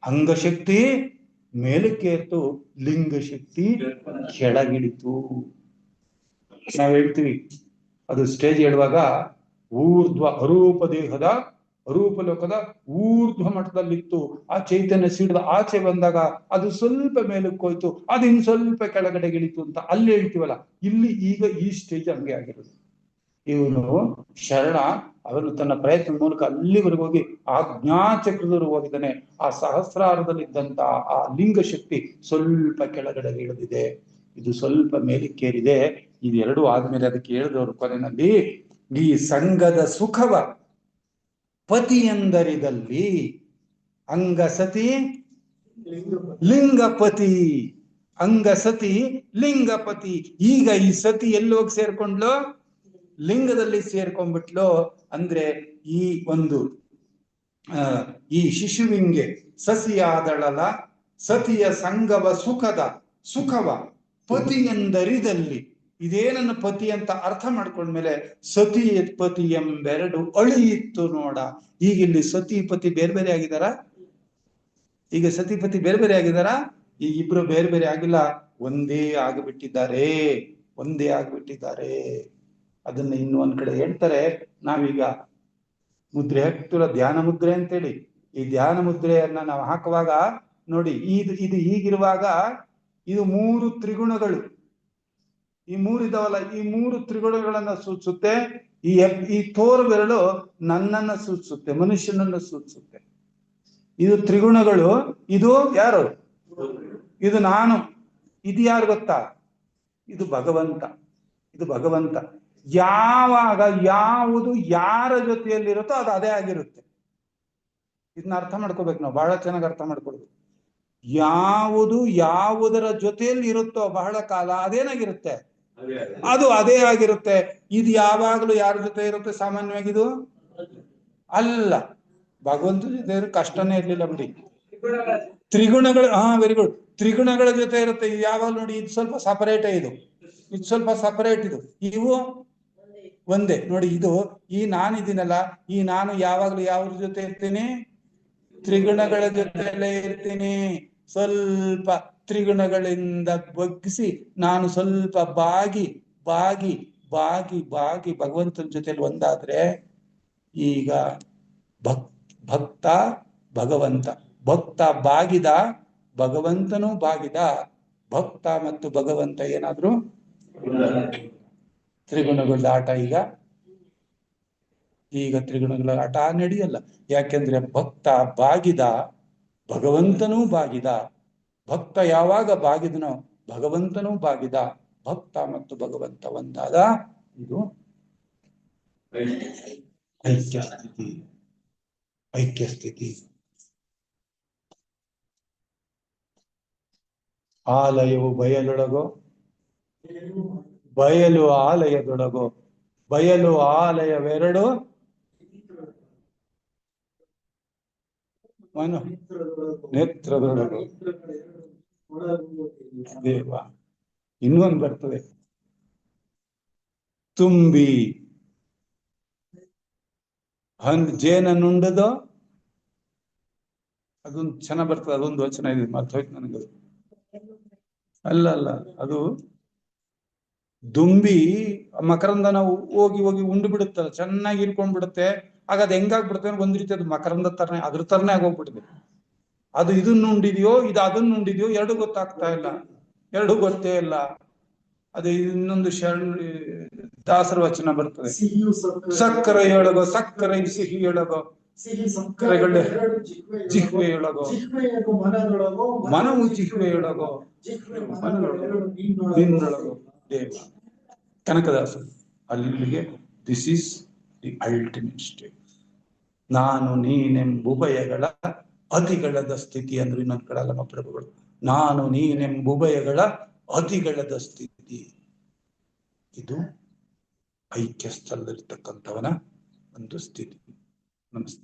ಅಂಗಶಕ್ತಿ ಮೇಲಕ್ಕೇರ್ತು, ಲಿಂಗ ಶಕ್ತಿ ಕೆಳಗಿಳಿತು. ನಾವ್ ಹೇಳ್ತೀವಿ ಅದು ಸ್ಟೇಜ್ ಹೇಳುವಾಗ, ಊರ್ಧ್ವ ಅರೂಪ ದೇಹದ, ಅರೂಪ ಲೋಕದ ಊರ್ಧ್ವ ಮಟ್ಟದಲ್ಲಿತ್ತು. ಆ ಚೈತನ್ಯ ಸಿಡಿದ ಆಚೆ ಬಂದಾಗ ಅದು ಸ್ವಲ್ಪ ಮೇಲಕ್ಕೆ ಹೋಯ್ತು, ಅದು ಇನ್ ಸ್ವಲ್ಪ ಕೆಳಗಡೆ ಇಳಿತು ಅಂತ ಅಲ್ಲಿ ಹೇಳ್ತೀವಲ್ಲ. ಇಲ್ಲಿ ಈಗ ಈ ಸ್ಟೇಜ್ ಹಂಗೆ ಆಗಿರೋದು. ಇವನು ಶರಣ, ಅವನು ತನ್ನ ಪ್ರಯತ್ನದ ಮೂಲಕ ಅಲ್ಲಿವರೆಗೂ ಹೋಗಿ ಆಜ್ಞಾಚಕ್ರದವರೆಗೂ ಹೋಗಿದ್ದಾನೆ. ಆ ಸಹಸ್ರಾರದಲ್ಲಿದ್ದಂತ ಆ ಲಿಂಗ ಶಕ್ತಿ ಸ್ವಲ್ಪ ಕೆಳಗಡೆ ಇಳಿದಿದೆ, ಇದು ಸ್ವಲ್ಪ ಮೇಲಕ್ಕೇರಿದೆ. ಇದೆರಡು ಆದ್ಮೇಲೆ ಅದಕ್ಕೆ ಹೇಳಿದವರು ಕೊನೆಯಲ್ಲಿ, ಈ ಸಂಘದ ಸುಖವ ಪತಿಯಂದರಿದಲ್ಲಿ ಅಂಗಸತಿ ಲಿಂಗಪತಿ, ಅಂಗಸತಿ ಲಿಂಗಪತಿ. ಈಗ ಈ ಸತಿ ಎಲ್ಲಿ ಹೋಗಿ ಸೇರ್ಕೊಂಡ್ಲು, ಲಿಂಗದಲ್ಲಿ ಸೇರ್ಕೊಂಡ್ಬಿಟ್ಲು. ಅಂದ್ರೆ ಈ ಒಂದು ಈ ಶಿಶುವಿಂಗೆ ಸಸಿಯಾದಳಲ ಸತಿಯ ಸಂಗವ ಸುಖವ ಪತಿಯಂದರಿದಲ್ಲಿ. ಇದೇ ನನ್ನ ಪತಿ ಅಂತ ಅರ್ಥ ಮಾಡ್ಕೊಂಡ್ಮೇಲೆ ಸತಿ ಪತಿ ಎಂಬೆರಡು ಅಳಿಯಿತ್ತು ನೋಡ. ಈಗ ಇಲ್ಲಿ ಸತಿ ಪತಿ ಬೇರೆ ಬೇರೆ ಆಗಿದಾರ, ಈಗ ಸತಿಪತಿ ಬೇರೆ ಬೇರೆ ಆಗಿದಾರ, ಈಗ ಇಬ್ರು ಬೇರೆ ಬೇರೆ ಆಗಿಲ್ಲ, ಒಂದೇ ಆಗಿಬಿಟ್ಟಿದ್ದಾರೆ, ಒಂದೇ ಆಗ್ಬಿಟ್ಟಿದ್ದಾರೆ. ಅದನ್ನ ಇನ್ನು ಒಂದ್ ಕಡೆ ಹೇಳ್ತಾರೆ. ನಾವೀಗ ಮುದ್ರೆ ಹಾಕ್ತಿಲ್ಲ, ಧ್ಯಾನ ಮುದ್ರೆ ಅಂತೇಳಿ. ಈ ಧ್ಯಾನ ಮುದ್ರೆಯನ್ನ ನಾವು ಹಾಕುವಾಗ ನೋಡಿ, ಇದು ಹೀಗಿರುವಾಗ ಇದು 3 ತ್ರಿಗುಣಗಳು, ಈ 3 ಇದಾವಲ್ಲ, ಈ 3 ತ್ರಿಗುಣಗಳನ್ನ ಸೂಚಿಸುತ್ತೆ. ಈ ತೋರು ಬೆರಳು ನನ್ನನ್ನ ಸೂಚಿಸುತ್ತೆ, ಮನುಷ್ಯನನ್ನ ಸೂಚಿಸುತ್ತೆ. ಇದು ತ್ರಿಗುಣಗಳು. ಇದು ಯಾರು, ಇದು ನಾನು. ಇದು ಯಾರು ಗೊತ್ತಾ, ಇದು ಭಗವಂತ. ಇದು ಭಗವಂತ. ಯಾವಾಗ ಯಾವುದು ಯಾರ ಜೊತೆಯಲ್ಲಿರುತ್ತೋ ಅದು ಅದೇ ಆಗಿರುತ್ತೆ. ಇದನ್ನ ಅರ್ಥ ಮಾಡ್ಕೋಬೇಕು ನಾವು, ಬಹಳ ಚೆನ್ನಾಗಿ ಅರ್ಥ ಮಾಡ್ಕೊಳ್ಬೇಕು. ಯಾವುದು ಯಾವುದರ ಜೊತೆಯಲ್ಲಿ ಇರುತ್ತೋ ಬಹಳ ಕಾಲ ಅದೇನಾಗಿರುತ್ತೆ, ಅದು ಅದೇ ಆಗಿರುತ್ತೆ. ಇದು ಯಾವಾಗಲೂ ಯಾರ ಜೊತೆ ಇರುತ್ತೆ ಸಾಮಾನ್ಯವಾಗಿ, ಇದು ಅಲ್ಲ. ಭಗವಂತ ಜೊತೆ ಕಷ್ಟನೇ ಇರ್ಲಿಲ್ಲ ಬಿಡಿ. ತ್ರಿಗುಣಗಳು, ವೆರಿ ಗುಡ್, ತ್ರಿಗುಣಗಳ ಜೊತೆ ಇರುತ್ತೆ. ಇದು ಯಾವಾಗಲೂ ನೋಡಿ, ಇದು ಸ್ವಲ್ಪ ಸಪರೇಟ್, ಇದು ಸ್ವಲ್ಪ ಸಪರೇಟ್, ಇವು ಒಂದೇ ನೋಡಿ. ಇದು ಈ ನಾನಿದ್ದೀನಲ್ಲ, ಈ ನಾನು ಯಾವಾಗ್ಲೂ ಯಾವ್ರ ಜೊತೆ ಇರ್ತೀನಿ, ತ್ರಿಗುಣಗಳ ಜೊತೆಯಲ್ಲೇ ಇರ್ತೀನಿ. ಸ್ವಲ್ಪ ತ್ರಿಗುಣಗಳಿಂದ ಬಗ್ಗಿಸಿ ನಾನು ಸ್ವಲ್ಪ ಬಾಗಿ ಬಾಗಿ ಬಾಗಿ ಬಾಗಿ ಭಗವಂತನ ಜೊತೆಲಿ ಒಂದಾದ್ರೆ, ಈಗ ಭಕ್ತ ಭಗವಂತ, ಭಕ್ತ ಬಾಗಿದ, ಭಗವಂತನೂ ಬಾಗಿದ. ಭಕ್ತ ಮತ್ತು ಭಗವಂತ ಏನಾದ್ರು ತ್ರಿಗುಣಗಳ ಆಟ. ಈಗ ಈಗ ತ್ರಿಗುಣಗಳ ಆಟ ನಡೆಯಲ್ಲ. ಯಾಕೆಂದ್ರೆ ಭಕ್ತ ಬಾಗಿದ, ಭಗವಂತನೂ ಬಾಗಿದ. ಭಕ್ತ ಯಾವಾಗ ಬಾಗಿದನೋ ಭಗವಂತನೂ ಬಾಗಿದ. ಭಕ್ತ ಮತ್ತು ಭಗವಂತ ಒಂದಾದ ಇದು ಐಕ್ಯ ಸ್ಥಿತಿ. ಐಕ್ಯ ಸ್ಥಿತಿ. ಆಲಯವು ಬಯಲೊಳಗೋ, ಬಯಲು ಆಲಯದೊಳಗೋ. ಬಯಲು ಆಲಯವೆರಡು ಮನು ನೇತ್ರದೊಳಗೋ. ದೇವ. ಇನ್ನೊಂದು ಬರ್ತದೆ, ತುಂಬಿ ಜೇನನ್ನುಂಡದೋ. ಅದೊಂದು ಚೆನ್ನಾಗ್ ಬರ್ತದೆ, ಅದೊಂದು ವಚನ ಇದೆ, ಮರ್ತೋಯ್ತು ನನಗೆ. ಅಲ್ಲ ಅಲ್ಲ, ಅದು ದುಂಬಿ ಮಕರಂದ ನಾವು ಹೋಗಿ ಹೋಗಿ ಉಂಡು ಬಿಡುತ್ತಲ್ಲ, ಚೆನ್ನಾಗಿ ಇರ್ಕೊಂಡ್ ಬಿಡುತ್ತೆ. ಆಗ ಅದು ಹೆಂಗಾಗ್ಬಿಡುತ್ತೆ ಅಂದ್ರೆ ಒಂದ್ ರೀತಿ ಅದು ಮಕರಂದ ತರನೇ, ಅದ್ರ ತರನೇ ಆಗೋಗ್ಬಿಟ್ಟಿದೆ. ಅದು ಇದನ್ನ ಉಂಡಿದೆಯೋ ಇದು ಅದನ್ನ ಉಂಡಿದೆಯೋ ಎರಡು ಗೊತ್ತಾಗ್ತಾ ಇಲ್ಲ, ಎರಡು ಗೊತ್ತೇ ಇಲ್ಲ. ಅದು ಇನ್ನೊಂದು ದಾಸರ ವಚನ ಬರ್ತದೆ, ಸಕ್ಕರೆಯೊಳಗೋ ಸಕ್ಕರೆ ಸಿಹಿಯೊಳಗೋ, ಸಕ್ಕರೆಗಳು ಜಿಹ್ವೆಯೊಳಗೋ, ಮನವು ಜಿಹ್ವೆಯೊಳಗೋ, ನಿನ್ನೊಳಗೋ. ದೇವ ಕನಕದಾಸರು ಅಲ್ಲಿಗೆ this is the ultimate state. ನಾನು ನೀನೆಂಬುಭಯಗಳ ಅತಿಗಳದ ಸ್ಥಿತಿ ಅಂದ್ರೆ ಇನ್ನೊಂದು ಕಡೆ ಅಲ್ಲಮ್ಮ ಪ್ರಭುಗಳು. ನಾನು ನೀನೆಂಬುಭಯಗಳ ಅತಿಗಳದ ಸ್ಥಿತಿ. ಇದು ಐಕ್ಯ ಸ್ಥಳದಲ್ಲಿರ್ತಕ್ಕಂಥವನ ಒಂದು ಸ್ಥಿತಿ. ನಮಸ್ತೆ.